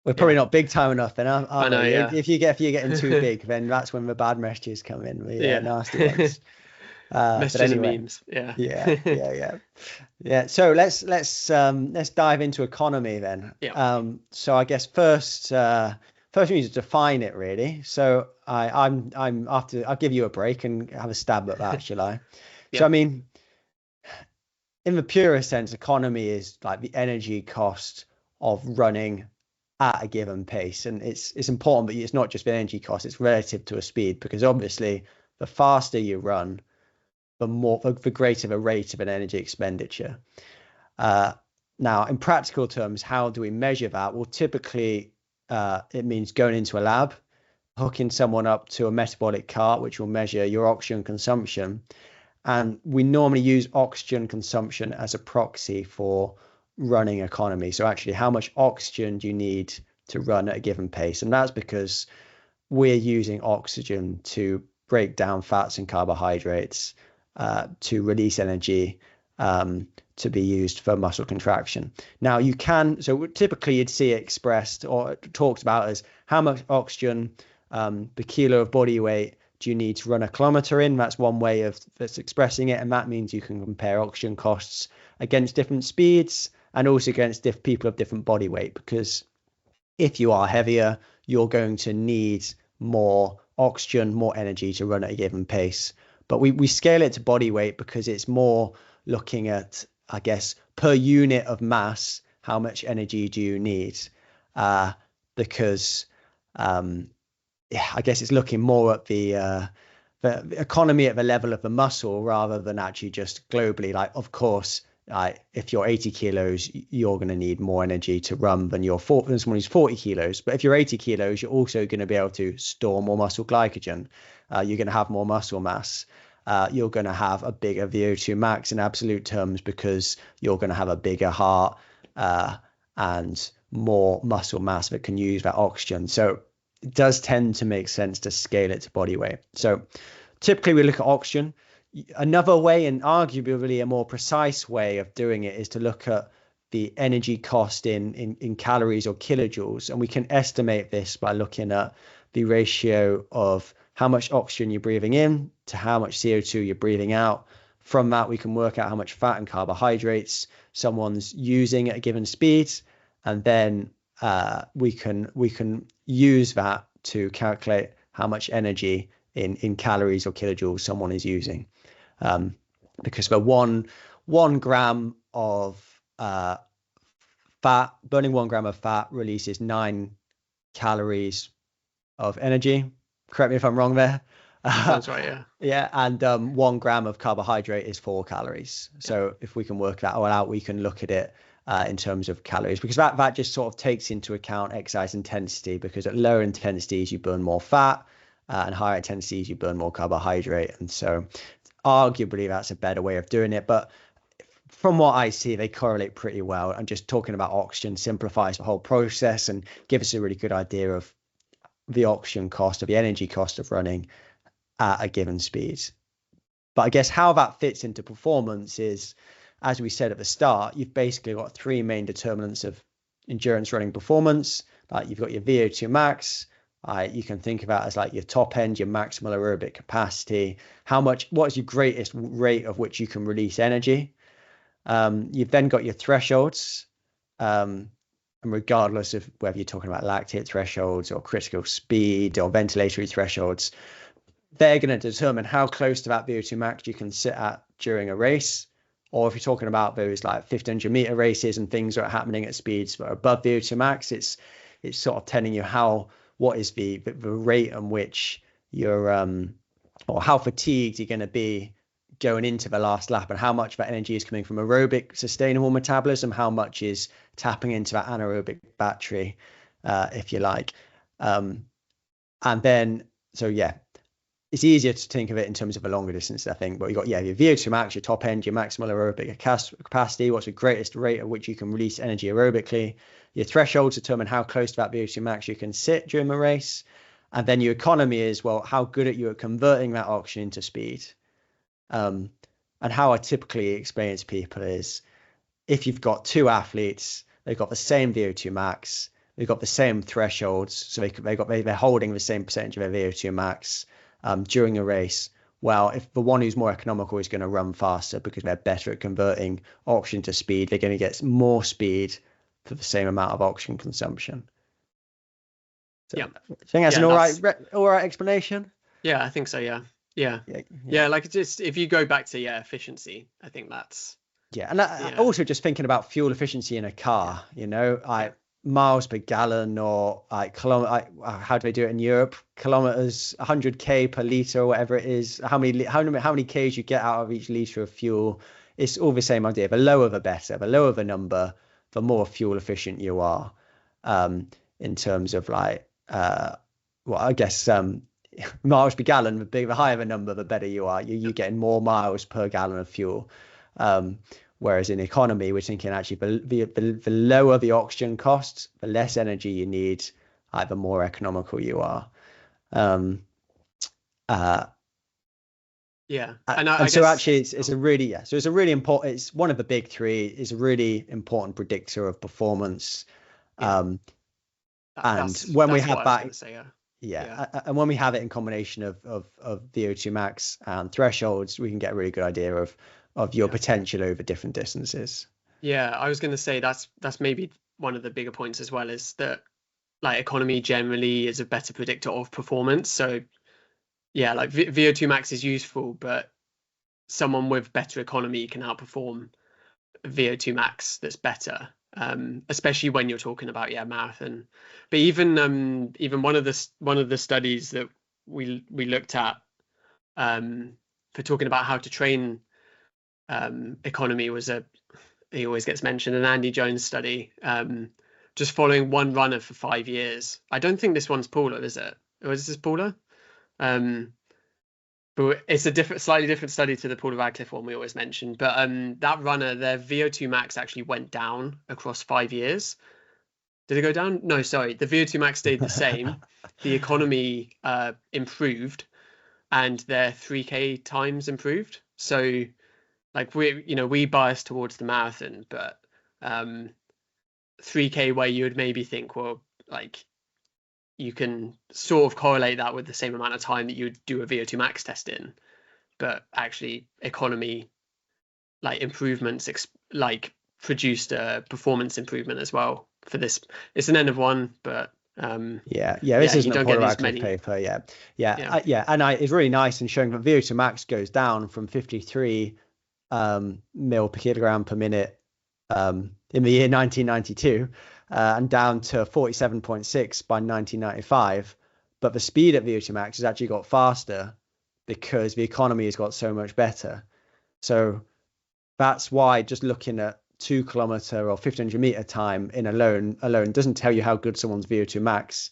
We're probably
Yeah,
not big time enough then,
I
are
know.
we?
Yeah,
If you're getting too big, then that's when the bad messages come in, the
yeah.
nasty ones. But
Messages and
anyway,
memes. Yeah.
yeah. So let's dive into economy then.
Yeah.
So I guess first we need to define it really. So I'm after I'll give you a break and have a stab at that, shall I? So
Yeah.
I mean, in the purest sense, economy is like the energy cost of running at a given pace, and it's important, but it's not just the energy cost; it's relative to a speed, because obviously the faster you run, the greater the rate of an energy expenditure. Uh, Now, in practical terms, how do we measure that? Well, typically, it means going into a lab, hooking someone up to a metabolic cart, which will measure your oxygen consumption. And we normally use oxygen consumption as a proxy for running economy. So actually, how much oxygen do you need to run at a given pace? And that's because we're using oxygen to break down fats and carbohydrates to release energy to be used for muscle contraction. Now you can, so typically you'd see it expressed or talked about as how much oxygen per kilo of body weight do you need to run a kilometer in. That's one way of that's expressing it, and that means you can compare oxygen costs against different speeds and also against people of different body weight, because if you are heavier, you're going to need more oxygen, more energy to run at a given pace. But we scale it to body weight because it's more looking at, I guess, per unit of mass, how much energy do you need? Because yeah, I guess it's looking more at the economy at the level of the muscle rather than actually just globally. Like, of course, if you're 80 kilos, you're going to need more energy to run than someone who's 40 kilos. But if you're 80 kilos, you're also going to be able to store more muscle glycogen. You're going to have more muscle mass. You're going to have a bigger VO2 max in absolute terms because you're going to have a bigger heart and more muscle mass that can use that oxygen. So it does tend to make sense to scale it to body weight. So typically we look at oxygen. Another way, and arguably a more precise way of doing it, is to look at the energy cost in calories or kilojoules. And we can estimate this by looking at the ratio of how much oxygen you're breathing in to how much CO2 you're breathing out. From that, we can work out how much fat and carbohydrates someone's using at a given speed. And then we can use that to calculate how much energy in calories or kilojoules someone is using. Because for one gram of fat, burning 1 gram of fat releases 9 calories of energy. Correct me if I'm wrong there.
Sounds right. Yeah.
Yeah, and 1 gram of carbohydrate is 4 calories.
Yeah.
So if we can work that all out, we can look at it in terms of calories, because that just sort of takes into account exercise intensity, because at lower intensities you burn more fat and higher intensities you burn more carbohydrate. And so arguably that's a better way of doing it. But from what I see, they correlate pretty well. And just talking about oxygen simplifies the whole process and gives us a really good idea of the oxygen cost, of the energy cost of running at a given speed. But I guess how that fits into performance is, as we said at the start, you've basically got three main determinants of endurance running performance. Like you've got your VO2 max. You can think about as like your top end, your maximal aerobic capacity. What is your greatest rate of which you can release energy? You've then got your thresholds. And regardless of whether you're talking about lactate thresholds or critical speed or ventilatory thresholds, they're going to determine how close to that VO2 max you can sit at during a race. Or if you're talking about those like 1500-meter races and things that are happening at speeds that are above VO2 max, it's sort of telling you what is the rate in which you're or how fatigued you're going to be going into the last lap, and how much of that energy is coming from aerobic sustainable metabolism, how much is tapping into that anaerobic battery, if you like. And then, so yeah, it's easier to think of it in terms of a longer distance, I think. But you got, yeah, your VO2 max, your top end, your maximal aerobic capacity, what's the greatest rate at which you can release energy aerobically. Your thresholds determine how close to that VO2 max you can sit during the race. And then your economy is, well, how good are you at converting that oxygen into speed? And how I typically explain it to people is, if you've got two athletes, they've got the same VO2 max, They've got the same thresholds, so they're holding the same percentage of their VO2 max during a race. Well, if the one who's more economical is going to run faster because they're better at converting oxygen to speed, they're going to get more speed for the same amount of oxygen consumption. So,
Yeah.
I think that's
Yeah,
an all right explanation.
Yeah, I think so. Yeah. Yeah.
Yeah,
Yeah. Like just if you go back to efficiency, I think that's
and also just thinking about fuel efficiency in a car, miles per gallon or how do they do it in Europe? Kilometers, 100k per liter or whatever it is. How many k's you get out of each liter of fuel? It's all the same idea. The lower the better. The lower the number, the more fuel efficient you are. In terms of I guess miles per gallon, the higher the number, the better you are. You're getting more miles per gallon of fuel. Whereas in economy, we're thinking actually the lower the oxygen costs, the less energy you need, the more economical you are.
And I
so
guess
actually it's a really so it's a really important, it's one of the big three, it's a really important predictor of performance. And when we have that, and when we have it in combination of VO2 max and thresholds, we can get a really good idea of your potential over different distances.
Yeah, I was going to say that's maybe one of the bigger points as well, is that like economy generally is a better predictor of performance. So yeah, like VO2 max is useful, but someone with better economy can outperform VO2 max that's better, especially when you're talking about marathon. But even one of the studies that we looked at for talking about how to train economy was he always gets mentioned, an Andy Jones study, just following one runner for 5 years. I don't think this one's Paula, is it? Or is this Paula? But it's a slightly different study to the Paula Radcliffe one we always mention. But that runner, their VO2 max actually went down across 5 years. Did it go down? No, sorry. The VO2 max stayed the same. The economy improved, and their 3K times improved. So like we bias towards the marathon, but 3K where you would maybe think, well, like you can sort of correlate that with the same amount of time that you would do a VO2 max test in, but actually economy like improvements produced a performance improvement as well for this. It's an N of 1, but
this isn't a Paula Radcliffe paper. And it's really nice in showing that VO2 max goes down from 53 mil per kilogram per minute in the year 1992 and down to 47.6 by 1995, but the speed at VO2 max has actually got faster because the economy has got so much better. So that's why just looking at 2 kilometer or 1500 meter time in alone doesn't tell you how good someone's VO2 max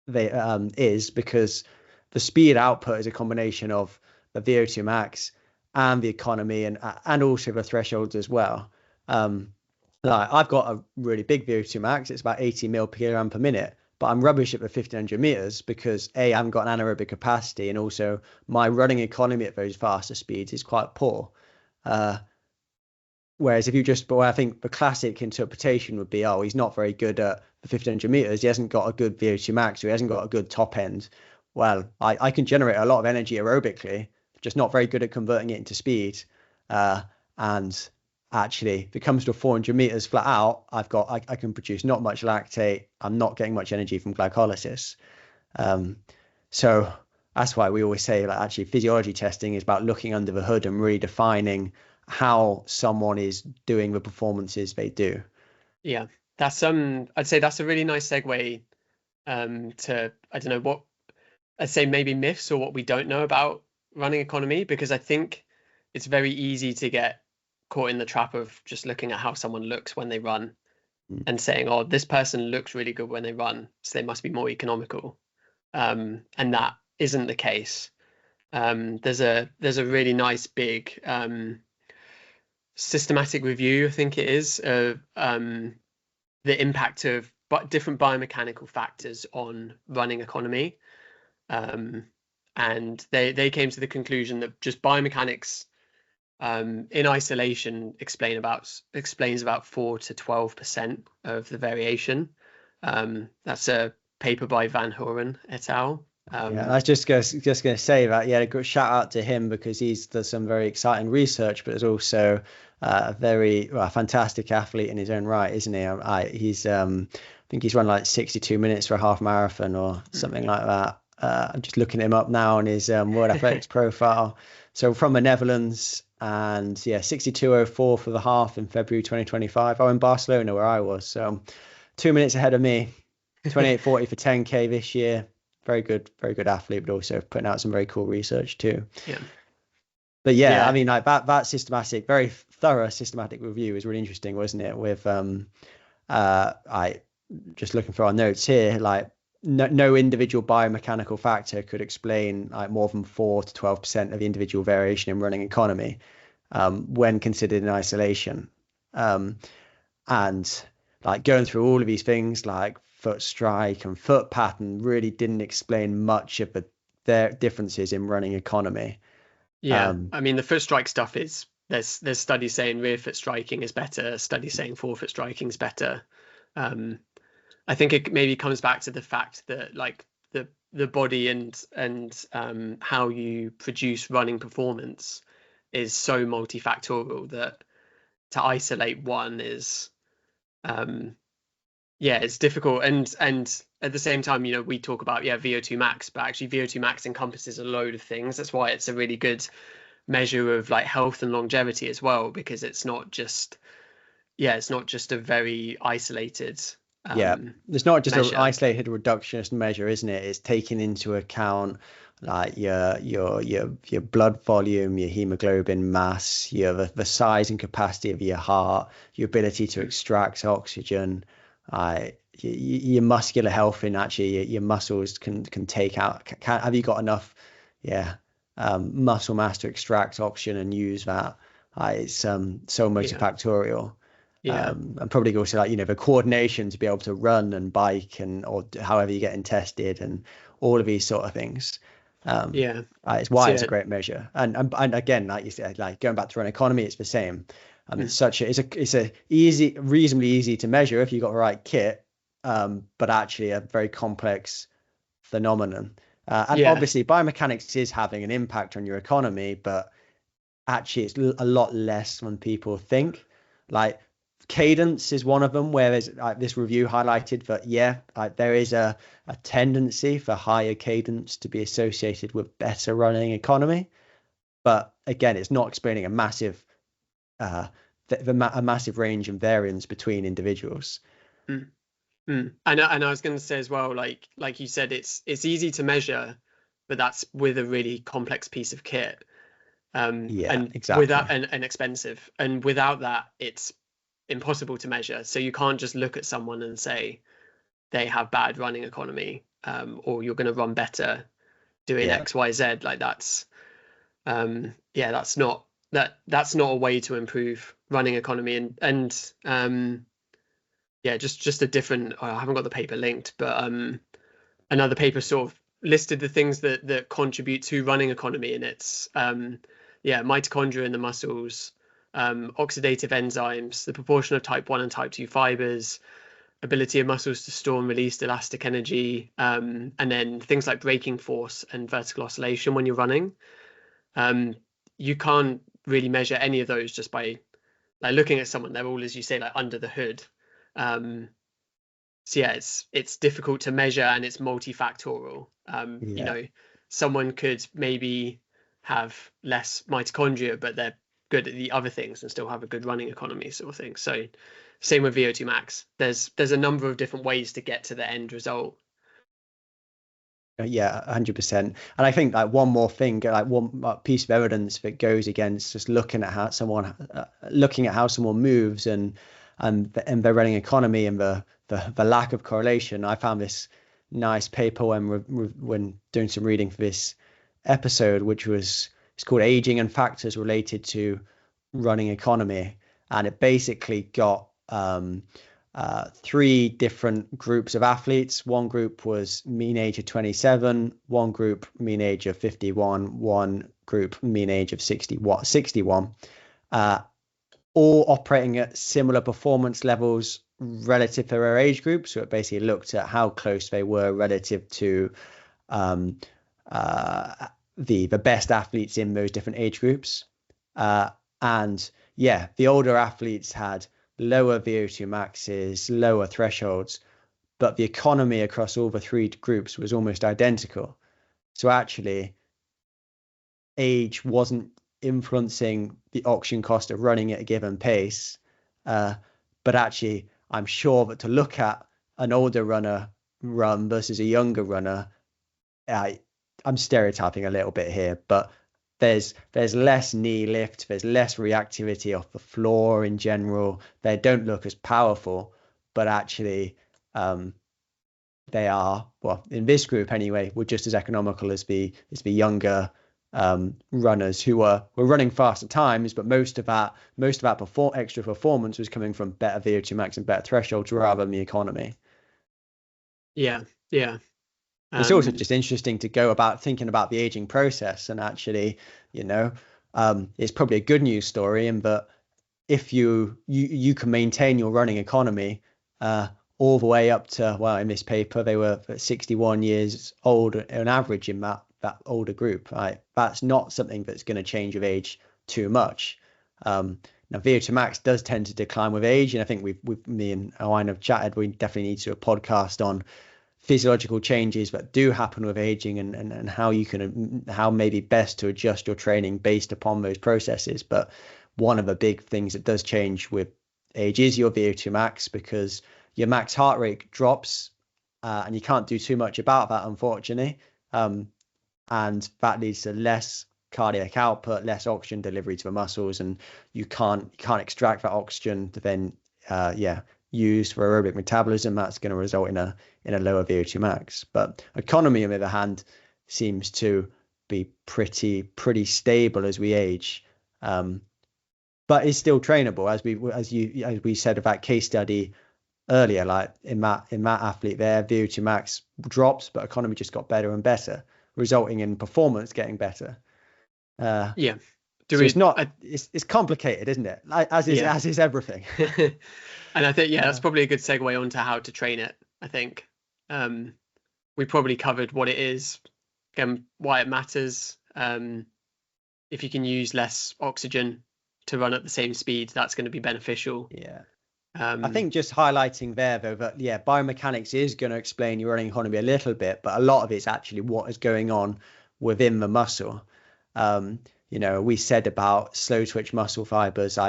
is, because the speed output is a combination of the VO2 max and the economy and also the thresholds as well. I've got a really big VO2 max. It's about 80 mil per kilogram per minute, but I'm rubbish at the 1500 meters because I haven't got an anaerobic capacity, and also my running economy at those faster speeds is quite poor. Whereas but I think the classic interpretation would be, he's not very good at the 1500 meters. He hasn't got a good VO2 max, or he hasn't got a good top end. Well, I can generate a lot of energy aerobically, just not very good at converting it into speed. And actually, if it comes to 400 meters flat out, I can produce not much lactate. I'm not getting much energy from glycolysis. So that's why we always say actually physiology testing is about looking under the hood and really defining how someone is doing the performances they do.
Yeah, that's I'd say that's a really nice segue to, I don't know what I'd say, maybe myths or what we don't know about running economy, because I think it's very easy to get caught in the trap of just looking at how someone looks when they run and saying, oh, this person looks really good when they run, so they must be more economical. And that isn't the case. There's a really nice big systematic review, I think it is, of the impact of different biomechanical factors on running economy. And they came to the conclusion that just biomechanics in isolation explains about 4 to 12% of the variation. That's a paper by Van Horen et al.
Yeah, I was just gonna say that. Yeah, a good shout out to him because he's does some very exciting research, but is also a very fantastic athlete in his own right, isn't he? I think he's run like 62 minutes for a half marathon or something like that. I'm just looking him up now on his World Athletics profile. So from the Netherlands, and yeah, 62:04 for the half in February 2025. Oh, in Barcelona where I was. So 2 minutes ahead of me. 28:40 for 10K this year. Very good athlete, but also putting out some very cool research too.
Yeah.
But yeah, I
Yeah.
mean, like that systematic, very thorough systematic review is really interesting, wasn't it? With I just looking for our notes here, like no individual biomechanical factor could explain like more than 4 to 12% of the individual variation in running economy when considered in isolation. And like going through all of these things like foot strike and foot pattern really didn't explain much of their differences in running economy.
Yeah. I mean, the foot strike stuff is there's studies saying rear foot striking is better, studies saying forefoot striking is better. I think it maybe comes back to the fact that like the body and how you produce running performance is so multifactorial that to isolate one is yeah, it's difficult. And at the same time, you know, we talk about VO2 max, but actually VO2 max encompasses a load of things. That's why it's a really good measure of like health and longevity as well, because it's not just a very isolated
Yeah, it's not just an
measure.
isolated reductionist measure, isn't it? It's taking into account like your blood volume, your hemoglobin mass, the size and capacity of your heart, your ability to extract oxygen, your muscular health, and actually your muscles can take out. Have you got enough? Yeah, muscle mass to extract oxygen and use that. It's so
Yeah.
multifactorial.
Yeah.
And probably also like the coordination to be able to run and bike and or however you're getting tested and all of these sort of things.
Yeah.
It's
So
why it's a great measure. And again, like you said, like going back to run economy, it's the same. It's a reasonably easy to measure if you've got the right kit, but actually a very complex phenomenon. And
yeah.
obviously biomechanics is having an impact on your economy, but actually it's a lot less than people think. Like cadence is one of them where there's this review highlighted that there is a tendency for higher cadence to be associated with better running economy, but again it's not explaining a massive a massive range and variance between individuals.
And I was going to say as well, like you said, it's easy to measure, but that's with a really complex piece of kit,
Yeah,
and
exactly.
without and expensive, and without that, it's impossible to measure. So you can't just look at someone and say they have bad running economy, or you're going to run better doing
Yeah,
X, Y, Z. Like that's not a way to improve running economy, and yeah, just a different. I haven't got the paper linked, but another paper sort of listed the things that contribute to running economy, and it's mitochondria in the muscles, oxidative enzymes, the proportion of type 1 and type 2 fibers, ability of muscles to store and release elastic energy, and then things like braking force and vertical oscillation when you're running. You can't really measure any of those just by like looking at someone. They're all, as you say, like under the hood. So yeah, it's difficult to measure, and it's multifactorial.
yeah.
Someone could maybe have less mitochondria, but they're good at the other things and still have a good running economy, sort of thing. So same with VO2 max. There's a number of different ways to get to the end result.
Yeah, 100%. And I think like one more thing, like one piece of evidence that goes against just looking at how someone moves and their running economy and the lack of correlation. I found this nice paper when doing some reading for this episode, it's called Aging and Factors Related to Running Economy, and it basically got three different groups of athletes. One group was mean age of 27, one group mean age of 51, one group mean age of 61, all operating at similar performance levels relative to their age group. So it basically looked at how close they were relative to um, the best athletes in those different age groups. And yeah, the older athletes had lower VO2 maxes, lower thresholds, but the economy across all the three groups was almost identical. So actually, age wasn't influencing the oxygen cost of running at a given pace. But actually, I'm sure that to look at an older runner run versus a younger runner, I'm stereotyping a little bit here, but there's less knee lift, there's less reactivity off the floor in general. They don't look as powerful, but actually they are, well, in this group anyway, were just as economical as the younger runners who were running faster times, but most of that extra performance was coming from better VO2 max and better thresholds rather than the economy.
Yeah.
It's also just interesting to go about thinking about the aging process, and actually, it's probably a good news story in that if you can maintain your running economy all the way up to, well, in this paper they were 61 years old on average in that older group, right? That's not something that's going to change with age too much. Now VO2 max does tend to decline with age, and I think me and Owain have chatted. We definitely need to do a podcast on physiological changes that do happen with aging and how maybe best to adjust your training based upon those processes. But one of the big things that does change with age is your VO2 max, because your max heart rate drops, and you can't do too much about that, unfortunately. And that leads to less cardiac output, less oxygen delivery to the muscles, and you can't extract that oxygen to then use for aerobic metabolism. That's going to result in a lower VO2 max. But economy, on the other hand, seems to be pretty stable as we age, but is still trainable, as we said of that case study earlier. Like in that athlete there, VO2 max drops, but economy just got better and better, resulting in performance getting better.
Yeah.
It's complicated, isn't it? As is everything.
And I think, that's probably a good segue onto how to train it. I think we probably covered what it is, again, why it matters. If you can use less oxygen to run at the same speed, that's going to be beneficial.
Yeah. I think just highlighting there, though, that biomechanics is going to explain your running economy a little bit, but a lot of it's actually what is going on within the muscle. We said about slow twitch muscle fibers.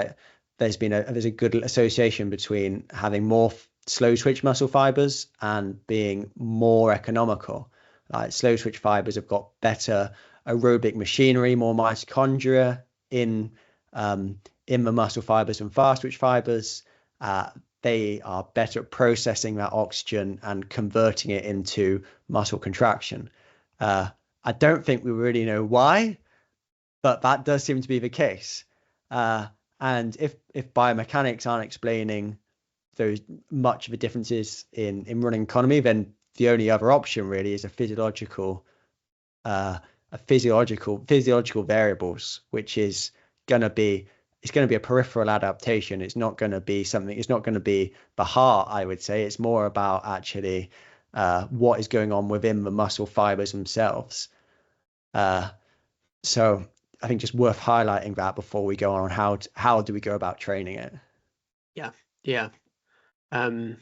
There's a good association between having more slow twitch muscle fibers and being more economical. Like slow twitch fibers have got better aerobic machinery, more mitochondria in the muscle fibers than fast twitch fibers. They are better at processing that oxygen and converting it into muscle contraction. I don't think we really know why, but that does seem to be the case. And if biomechanics aren't explaining those much of the differences in running economy, then the only other option really is a physiological variables, which is going to be a peripheral adaptation. It's not going to be the heart, I would say. It's more about actually what is going on within the muscle fibers themselves. So I think just worth highlighting that before we go on how do we go about training it.
I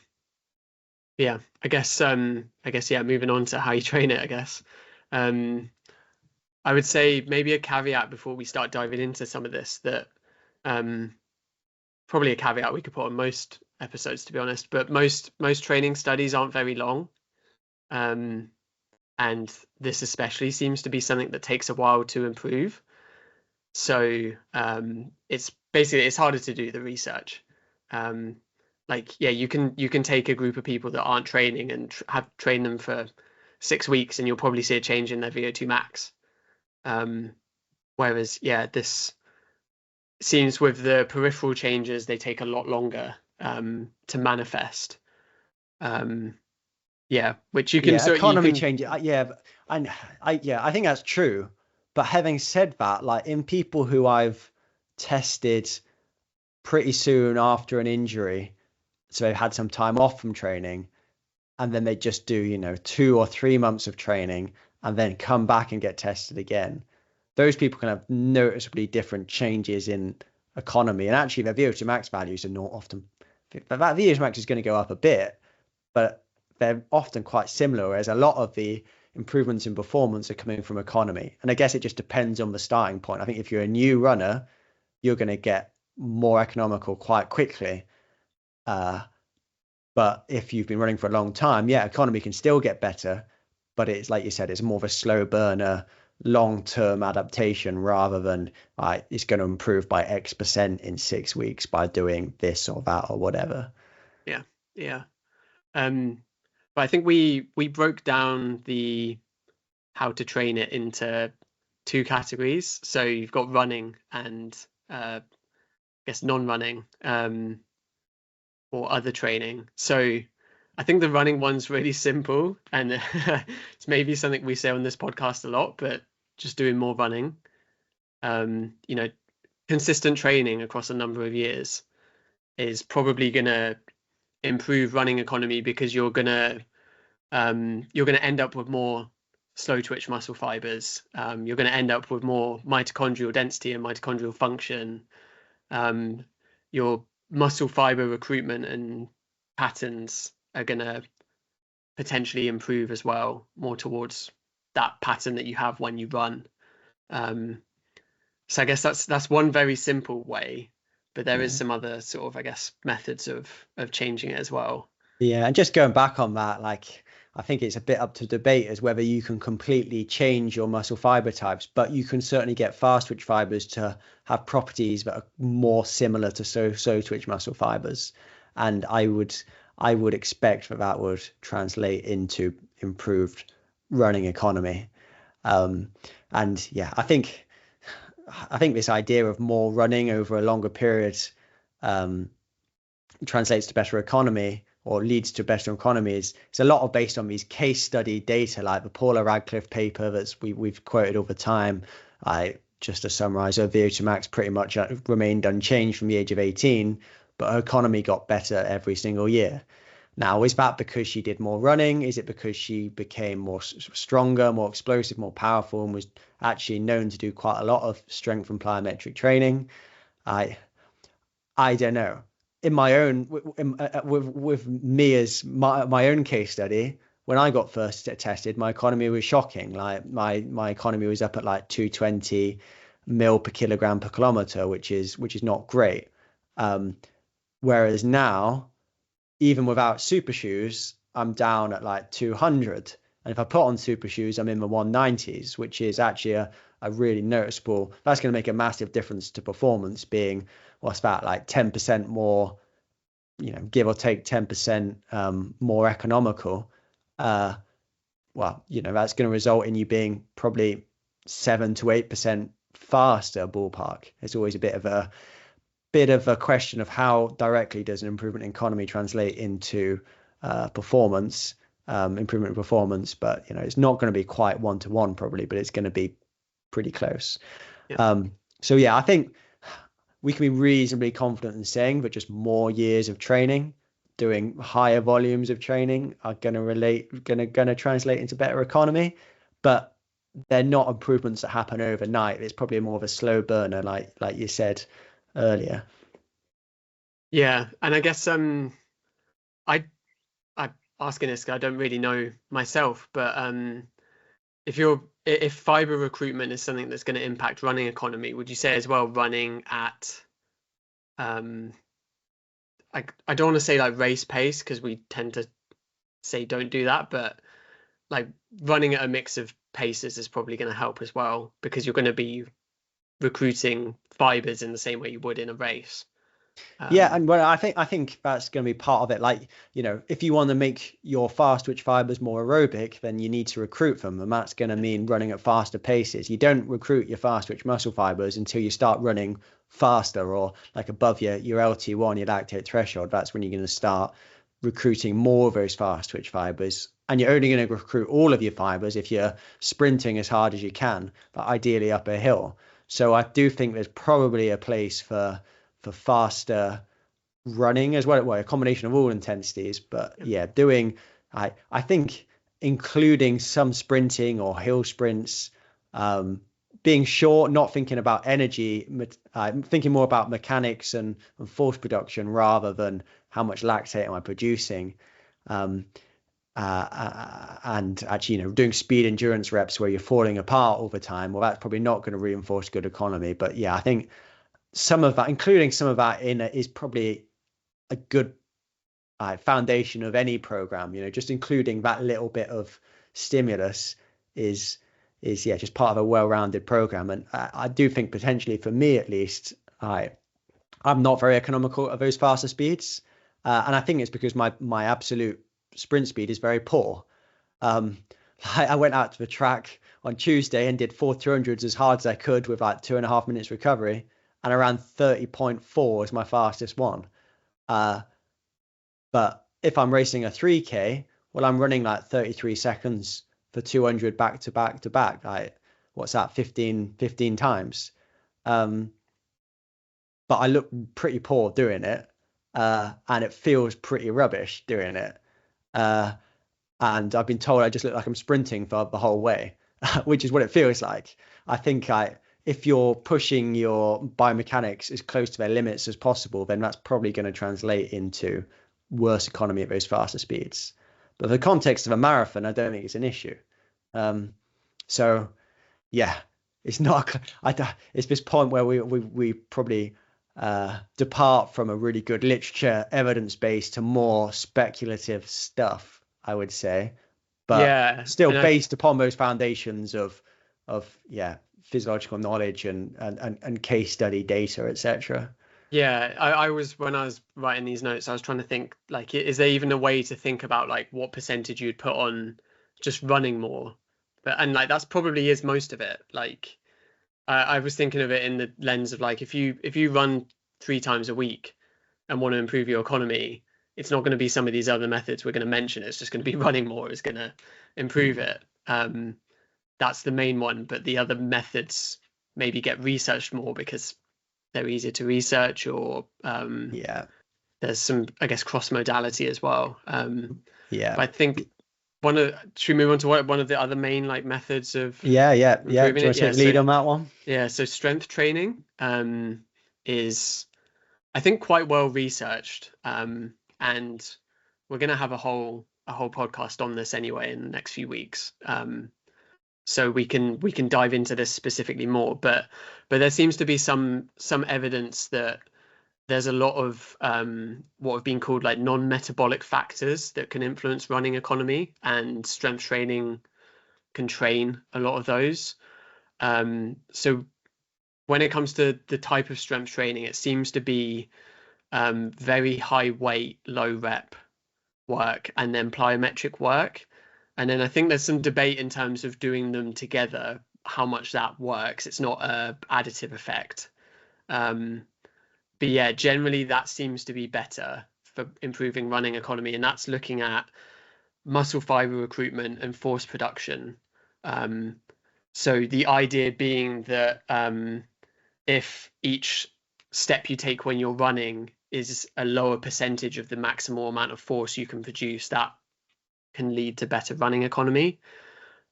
guess moving on to how you train it, I guess. I would say maybe a caveat before we start diving into some of this, that probably a caveat we could put on most episodes, to be honest, but most training studies aren't very long. And this especially seems to be something that takes a while to improve. So it's harder to do the research. You can take a group of people that aren't training and train them for 6 weeks, and you'll probably see a change in their VO2 max. Whereas this seems with the peripheral changes, they take a lot longer to manifest. Which you can
economy change. I think that's true. But having said that, like in people who I've tested pretty soon after an injury, So they've had some time off from training, and then they just do, 2 or 3 months of training and then come back and get tested again. Those people can have noticeably different changes in economy. And actually, their VO2 max values are not often, that VO2 max is going to go up a bit, but they're often quite similar, whereas a lot of the improvements in performance are coming from economy. And I guess it just depends on the starting point. I think if you're a new runner, you're going to get more economical quite quickly. But if you've been running for a long time, yeah, economy can still get better. But it's like you said, it's more of a slow burner, long-term adaptation rather than it's going to improve by X% in 6 weeks by doing this or that or whatever.
Yeah, yeah. But I think we broke down the how to train it into 2 categories. So you've got running and I guess non-running or other training. So I think the running one's really simple, and it's maybe something we say on this podcast a lot, but just doing more running, consistent training across a number of years is probably going to improve running economy, because you're going to end up with more slow twitch muscle fibers. You're going to end up with more mitochondrial density and mitochondrial function. Your muscle fiber recruitment and patterns are going to potentially improve as well, more towards that pattern that you have when you run. So I guess that's one very simple way, but there is some other sort of, I guess, methods of changing it as well.
Yeah, and just going back on that, like I think it's a bit up to debate as whether you can completely change your muscle fiber types, but you can certainly get fast twitch fibers to have properties that are more similar to slow twitch muscle fibers. And I would expect that would translate into improved running economy. And yeah, I think this idea of more running over a longer period translates to better economy or leads to better economy is it's a lot of based on these case study data, like the Paula Radcliffe paper that's we've quoted all the time. Just to summarize, her VO2 max pretty much remained unchanged from the age of 18, but her economy got better every single year. Now, is that because she did more running? Is it because she became more stronger, more explosive, more powerful, and was actually known to do quite a lot of strength and plyometric training? I don't know. In my own, with me as my own case study, when I got first tested, my economy was shocking. Like my economy was up at like 220 mil per kilogram per kilometer, which is not great. Whereas now, even without super shoes, I'm down at like 200. And if I put on super shoes, I'm in the 190s, which is actually a really noticeable. That's going to make a massive difference to performance, being what's that, like 10% more, give or take 10% more economical. Well, that's going to result in you being probably 7 to 8% faster ballpark. It's always a bit of a question of how directly does an improvement in economy translate into performance, improvement in performance. But it's not going to be quite 1-to-1 probably, but it's going to be pretty close.
Yeah.
So yeah, I think we can be reasonably confident in saying that just more years of training, doing higher volumes of training, are going to translate into better economy. But they're not improvements that happen overnight. It's probably more of a slow burner, like you said earlier.
Yeah, and I guess I'm asking this because I don't really know myself, but if fiber recruitment is something that's going to impact running economy, would you say as well running at I don't want to say like race pace, because we tend to say don't do that, but like running at a mix of paces is probably going to help as well, because you're going to be recruiting fibers in the same way you would in a race.
Yeah, and well, I think that's going to be part of it. Like, if you want to make your fast twitch fibers more aerobic, then you need to recruit them, and that's going to mean running at faster paces. You don't recruit your fast twitch muscle fibers until you start running faster, or like above your LT1, your lactate threshold. That's when you're going to start recruiting more of those fast twitch fibers. And you're only going to recruit all of your fibers if you're sprinting as hard as you can, but ideally up a hill. So I do think there's probably a place for faster running as well. Well, a combination of all intensities, but yeah, I think including some sprinting or hill sprints, being short, not thinking about energy, thinking more about mechanics and force production rather than how much lactate am I producing. And actually, doing speed endurance reps where you're falling apart all the time, well, that's probably not going to reinforce good economy. But yeah, I think some of that, including some of that in is probably a good foundation of any program. Just including that little bit of stimulus is yeah, just part of a well-rounded program. And I do think potentially, for me at least, I'm not very economical at those faster speeds, and I think it's because my absolute sprint speed is very poor. I went out to the track on Tuesday and did 4 200s as hard as I could with like 2.5 minutes recovery, and around 30.4 is my fastest one. But if I'm racing a 3K, well, I'm running like 33 seconds for 200 back to back to back. Like, what's that? 15 times. But I look pretty poor doing it, and it feels pretty rubbish doing it. And I've been told I just look like I'm sprinting for the whole way, which is what it feels like. I think if you're pushing your biomechanics as close to their limits as possible, then that's probably going to translate into worse economy at those faster speeds. But for the context of a marathon, I don't think it's an issue. So yeah, it's not. It's this point where we probably depart from a really good literature evidence base to more speculative stuff, I would say, but
Yeah,
still
and
based upon those foundations of yeah, physiological knowledge and case study data, etc.
yeah, I was when I was writing these notes, I was trying to think like, is there even a way to think about like what percentage you'd put on just running more? And like that's probably is most of it. Like I was thinking of it in the lens of like if you run 3 times a week and want to improve your economy, it's not going to be some of these other methods we're going to mention. It's just going to be running more is going to improve it. That's the main one, but the other methods maybe get researched more because they're easier to research, or
Yeah,
there's some, I guess, cross modality as well.
yeah,
But I think should we move on to one of the other main like methods of
yeah. Do you want
improving it?
to
Yeah,
take the lead
so
on that one?
yeah, so strength training is I think quite well researched, and we're going to have a whole podcast on this anyway in the next few weeks. So we can dive into this specifically more, but there seems to be some evidence that there's a lot of what have been called like non-metabolic factors that can influence running economy, and strength training can train a lot of those. So when it comes to the type of strength training, it seems to be very high weight, low rep work, and then plyometric work. And then I think there's some debate in terms of doing them together, how much that works. It's not a additive effect. But yeah, generally that seems to be better for improving running economy, and that's looking at muscle fiber recruitment and force production. So the idea being that if each step you take when you're running is a lower percentage of the maximal amount of force you can produce, that can lead to better running economy.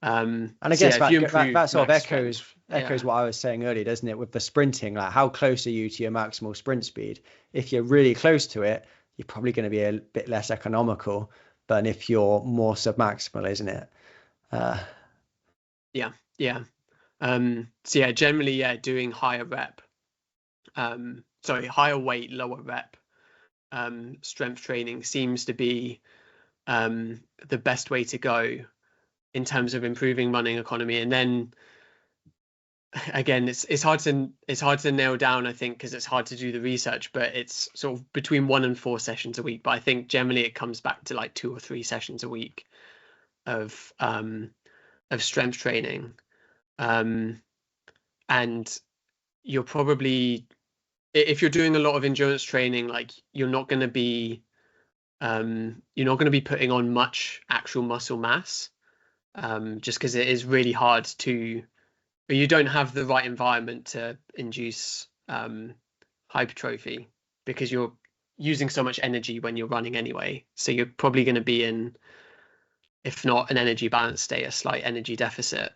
And I
So
guess
yeah, if you improve
that sort of
max
echoes
strength, yeah,
what I was saying earlier, doesn't it? With the sprinting, like how close are you to your maximal sprint speed? If you're really close to it, you're probably going to be a bit less economical than if you're more submaximal, isn't it?
yeah, yeah. So yeah, generally, yeah, doing higher weight, lower rep strength training seems to be the best way to go in terms of improving running economy. And then again, it's hard to nail down, I think, because it's hard to do the research, but it's sort of between 1 and 4 sessions a week. But I think generally it comes back to like 2 or 3 sessions a week of strength training. And you're probably, if you're doing a lot of endurance training, like you're not going to be putting on much actual muscle mass, just because it is really hard to, or you don't have the right environment to induce hypertrophy, because you're using so much energy when you're running anyway. So you're probably going to be in, if not an energy balance state, a slight energy deficit,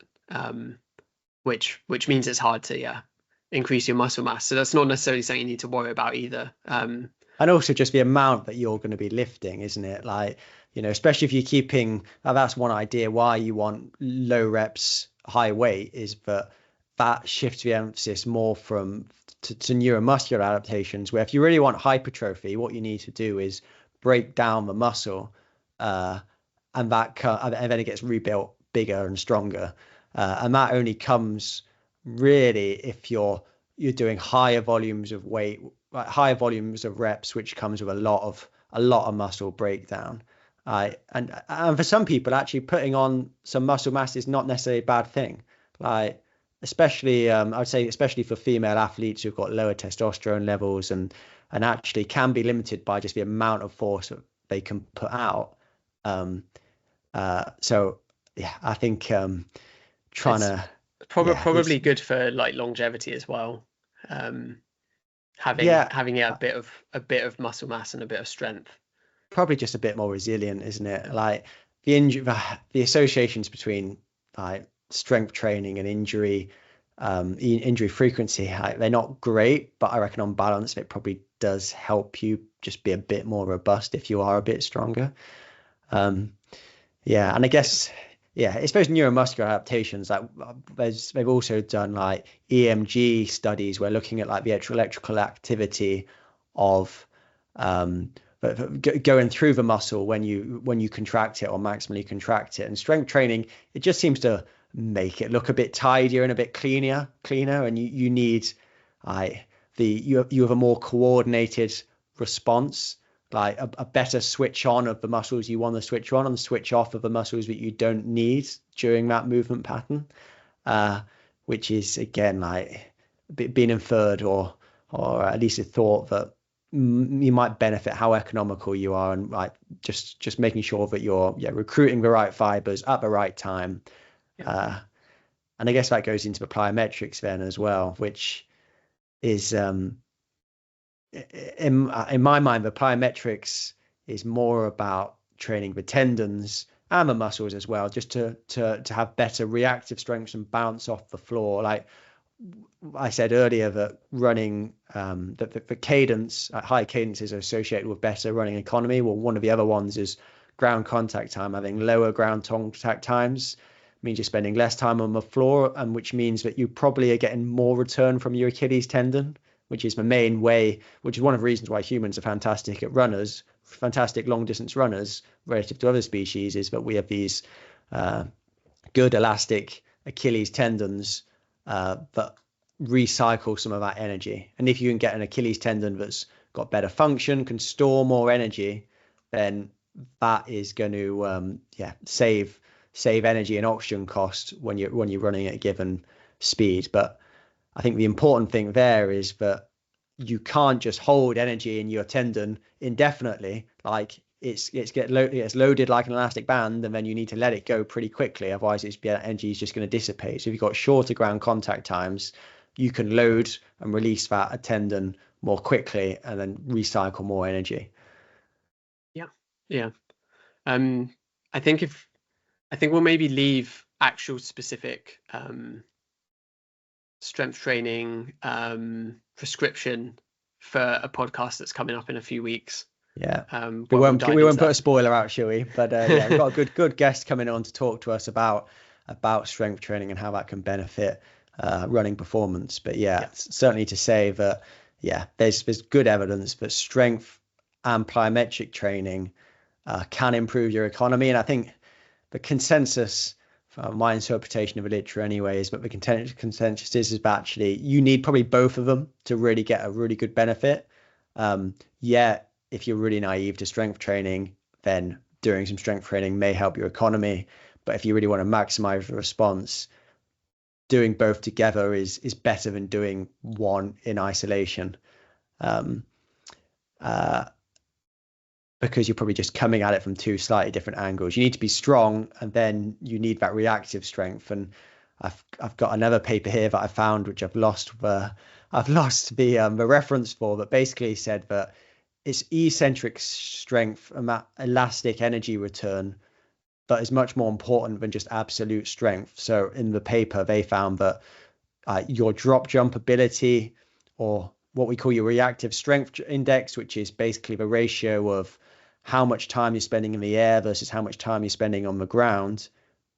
which means it's hard to increase your muscle mass. So that's not necessarily something you need to worry about either.
And also just the amount that you're going to be lifting, isn't it? Like, especially if you're keeping, that's one idea why you want low reps, high weight, is that shifts the emphasis more to neuromuscular adaptations, where if you really want hypertrophy, what you need to do is break down the muscle, and then it gets rebuilt bigger and stronger. And that only comes really if you're doing higher volumes of weight, like higher volumes of reps, which comes with a lot of muscle breakdown. And for some people, actually putting on some muscle mass is not necessarily a bad thing. Like, especially, I would say, especially for female athletes who've got lower testosterone levels and actually can be limited by just the amount of force that they can put out. So yeah, I think trying
it's
to
probably good for like longevity as well. Having a bit of muscle mass and a bit of strength.
Probably just a bit more resilient, isn't it? Like the associations between like strength training and injury frequency, they're not great, but I reckon on balance it probably does help you just be a bit more robust if you are a bit stronger. And I guess I suppose neuromuscular adaptations, like they've also done like EMG studies where looking at like the electrical activity of going through the muscle when you contract it or maximally contract it. And strength training, it just seems to make it look a bit tidier and a bit cleaner, and you need you have a more coordinated response, like a better switch on of the muscles you want to switch on and switch off of the muscles that you don't need during that movement pattern, which is again like being inferred or at least a thought that you might benefit how economical you are, and like just making sure that you're recruiting the right fibers at the right time. And I guess that goes into the plyometrics then as well, which is in my mind, the plyometrics is more about training the tendons and the muscles as well, just to have better reactive strength and bounce off the floor. Like I said earlier, that running, the cadence, high cadence is associated with better running economy. Well, one of the other ones is ground contact time. Having lower ground contact times means you're spending less time on the floor, and which means that you probably are getting more return from your Achilles tendon, which is the main way, which is one of the reasons why humans are fantastic at runners, fantastic long distance runners relative to other species, is that we have these good elastic Achilles tendons that recycle some of that energy. And if you can get an Achilles tendon that's got better function, can store more energy, then that is going to save energy and oxygen cost when you're running at a given speed. But I think the important thing there is that you can't just hold energy in your tendon indefinitely. Like it's loaded like an elastic band, and then you need to let it go pretty quickly. Otherwise, energy is just going to dissipate. So if you've got shorter ground contact times, you can load and release that tendon more quickly and then recycle more energy.
Yeah. I think we'll maybe leave actual specific strength training prescription for a podcast that's coming up in a few weeks.
We won't put a spoiler out, shall we? But we've got a good guest coming on to talk to us about strength training and how that can benefit running performance. But certainly to say that there's good evidence that strength and plyometric training can improve your economy. And I think the consensus, from my interpretation of the literature anyway, is that the consensus is that actually you need probably both of them to really get a really good benefit. If you're really naive to strength training, then doing some strength training may help your economy. But if you really want to maximize the response, doing both together is better than doing one in isolation. Because you're probably just coming at it from two slightly different angles. You need to be strong, and then you need that reactive strength. And I've got another paper here that I found, which I've lost the reference for, that basically said that it's eccentric strength, elastic energy return, but is much more important than just absolute strength. So in the paper, they found that your drop jump ability, or what we call your reactive strength index, which is basically the ratio of how much time you're spending in the air versus how much time you're spending on the ground.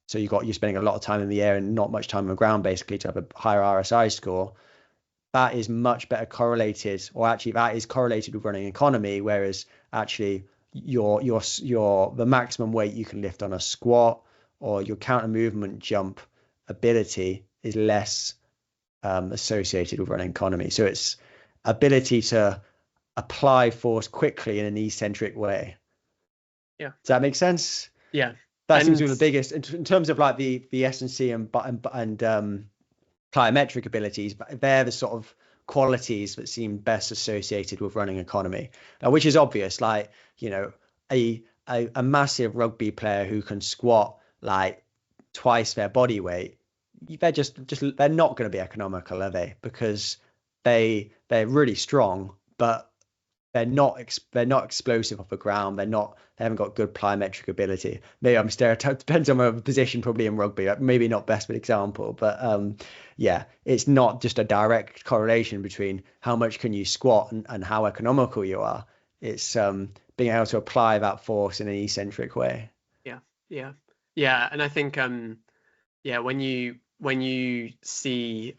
So you're spending a lot of time in the air and not much time on the ground, basically, to have a higher RSI score. That is much better correlated, or actually that is correlated with running economy, whereas actually the maximum weight you can lift on a squat or your counter movement jump ability is less associated with running economy. So it's ability to apply force quickly in an eccentric way.
Yeah.
Does that make sense?
Yeah.
That seems to be the biggest in terms of like the S&C and plyometric abilities, but they're the sort of qualities that seem best associated with running economy, which is obvious. Like, you know, a massive rugby player who can squat like twice their body weight, they're not going to be economical, are they? Because they're really strong, but they're not explosive off the ground. They haven't got good plyometric ability. Maybe I'm stereotyped. Depends on my position, probably in rugby. Maybe not best of example, but yeah, it's not just a direct correlation between how much can you squat and how economical you are. It's being able to apply that force in an eccentric way.
Yeah. And I think when you see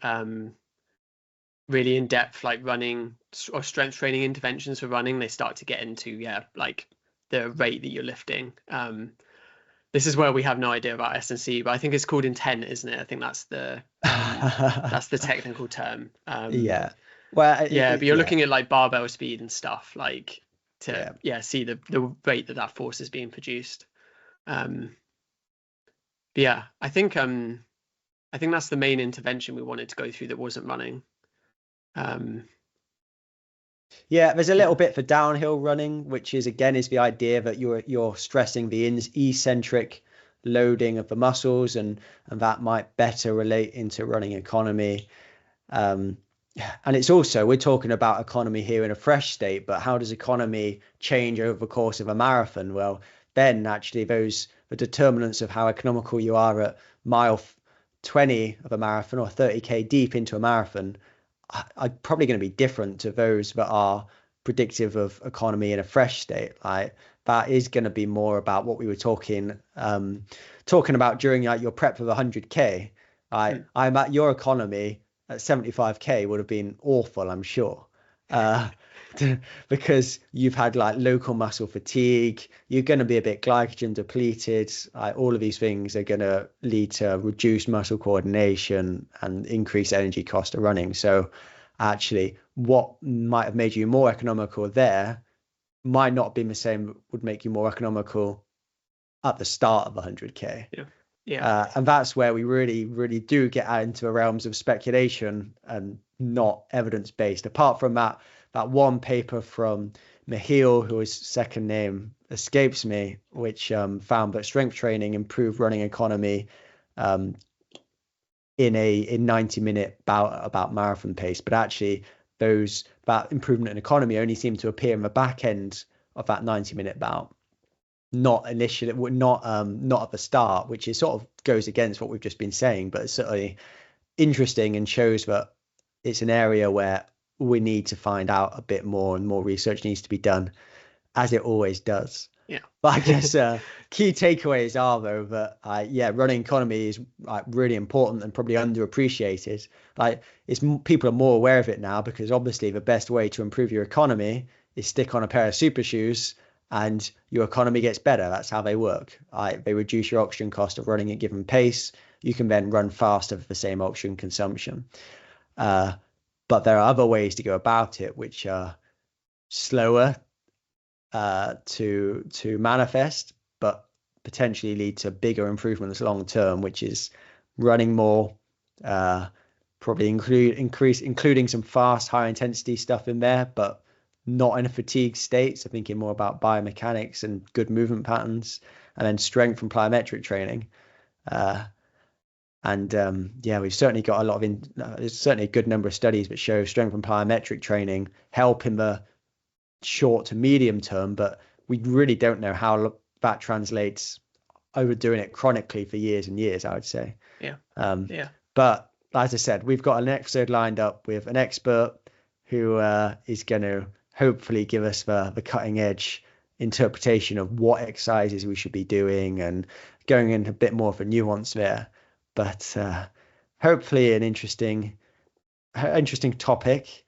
really in depth like running or strength training interventions for running, they start to get into like the rate that you're lifting. This is where we have no idea about S&C, but I think it's called intent, isn't it? I think that's the technical term.
Yeah. Well,
but you're looking at like barbell speed and stuff, like to see the rate that force is being produced. But yeah, I think that's the main intervention we wanted to go through that wasn't running.
There's a little bit for downhill running, which is the idea that you're stressing the eccentric loading of the muscles, and that might better relate into running economy. And it's also, we're talking about economy here in a fresh state, but how does economy change over the course of a marathon? Well, then actually the determinants of how economical you are at mile 20 of a marathon or 30k deep into a marathon are probably going to be different to those that are predictive of economy in a fresh state. Like, that is going to be more about what we were talking about during like your prep for the 100k. I'm at your economy at 75k would have been awful, I'm sure. Because you've had like local muscle fatigue, you're going to be a bit glycogen depleted. All of these things are going to lead to reduced muscle coordination and increased energy cost of running. So actually, what might have made you more economical there might not be the same would make you more economical at the start of 100k. And that's where we really, really do get out into the realms of speculation and not evidence-based. Apart from that one paper from Michiel, whose second name escapes me, which found that strength training improved running economy in a 90-minute bout about marathon pace. But actually, that improvement in economy only seemed to appear in the back end of that 90-minute bout, not initially, not at the start, which is sort of goes against what we've just been saying. But it's certainly interesting and shows that it's an area where we need to find out a bit more, and more research needs to be done, as it always does. But I guess key takeaways are, though, that running economy is like really important and probably underappreciated. Like, people are more aware of it now, because obviously the best way to improve your economy is stick on a pair of super shoes and your economy gets better. That's how they work. They reduce your oxygen cost of running at a given pace. You can then run faster for the same oxygen consumption. But there are other ways to go about it, which are slower to manifest, but potentially lead to bigger improvements long term, which is running more, probably including some fast, high intensity stuff in there, but not in a fatigue state. So thinking more about biomechanics and good movement patterns, and then strength and plyometric training. We've certainly got a lot of there's certainly a good number of studies that show strength and plyometric training help in the short to medium term, but we really don't know how that translates over doing it chronically for years and years, I would say.
Yeah.
But as I said, we've got an episode lined up with an expert who is going to hopefully give us the cutting edge interpretation of what exercises we should be doing and going into a bit more of a nuance there. But hopefully an interesting topic.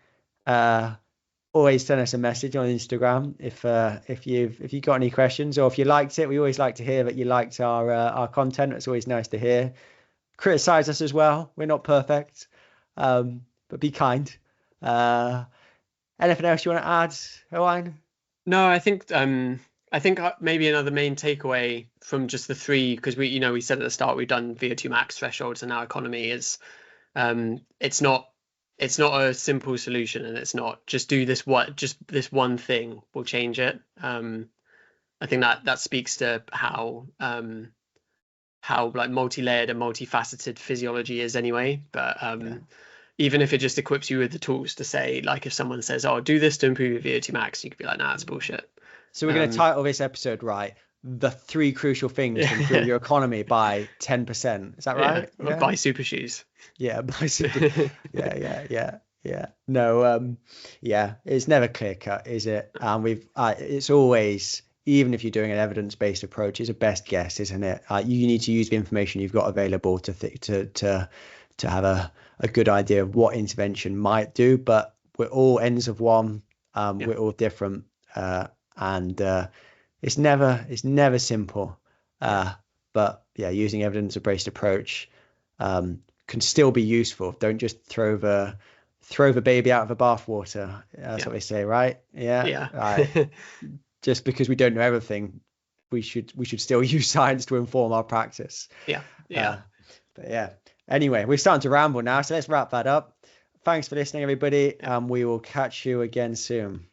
Always send us a message on Instagram if you've got any questions, or if you liked it. We always like to hear that you liked our content. It's always nice to hear. Criticize us as well. We're not perfect, but be kind. Anything else you want to add, Owain?
No, I think maybe another main takeaway from just the three, because we said at the start we've done VO2 max thresholds and now economy, is it's not a simple solution, and it's not just do this, just this one thing will change it. I think that speaks to how like multi-layered and multifaceted physiology is anyway. But even if it just equips you with the tools to say, like, if someone says, "Oh, do this to improve your VO2 max," you could be like, "Nah, it's bullshit."
So we're going to title this episode, right, the 3 crucial things to improve your economy by 10%. Is that right?
Yeah. Buy super shoes.
Yeah, buy super. Yeah. No, it's never clear cut, is it? And it's always, even if you're doing an evidence-based approach, it's a best guess, isn't it? You need to use the information you've got available to have a good idea of what intervention might do. But we're all ends of one. We're all different, and it's never simple. But yeah, using evidence-based approach can still be useful. Don't just throw the baby out of the bathwater. That's what they say, right? Yeah. Right. Just because we don't know everything, we should still use science to inform our practice. But yeah. Anyway, we're starting to ramble now, so let's wrap that up. Thanks for listening, everybody, and we will catch you again soon.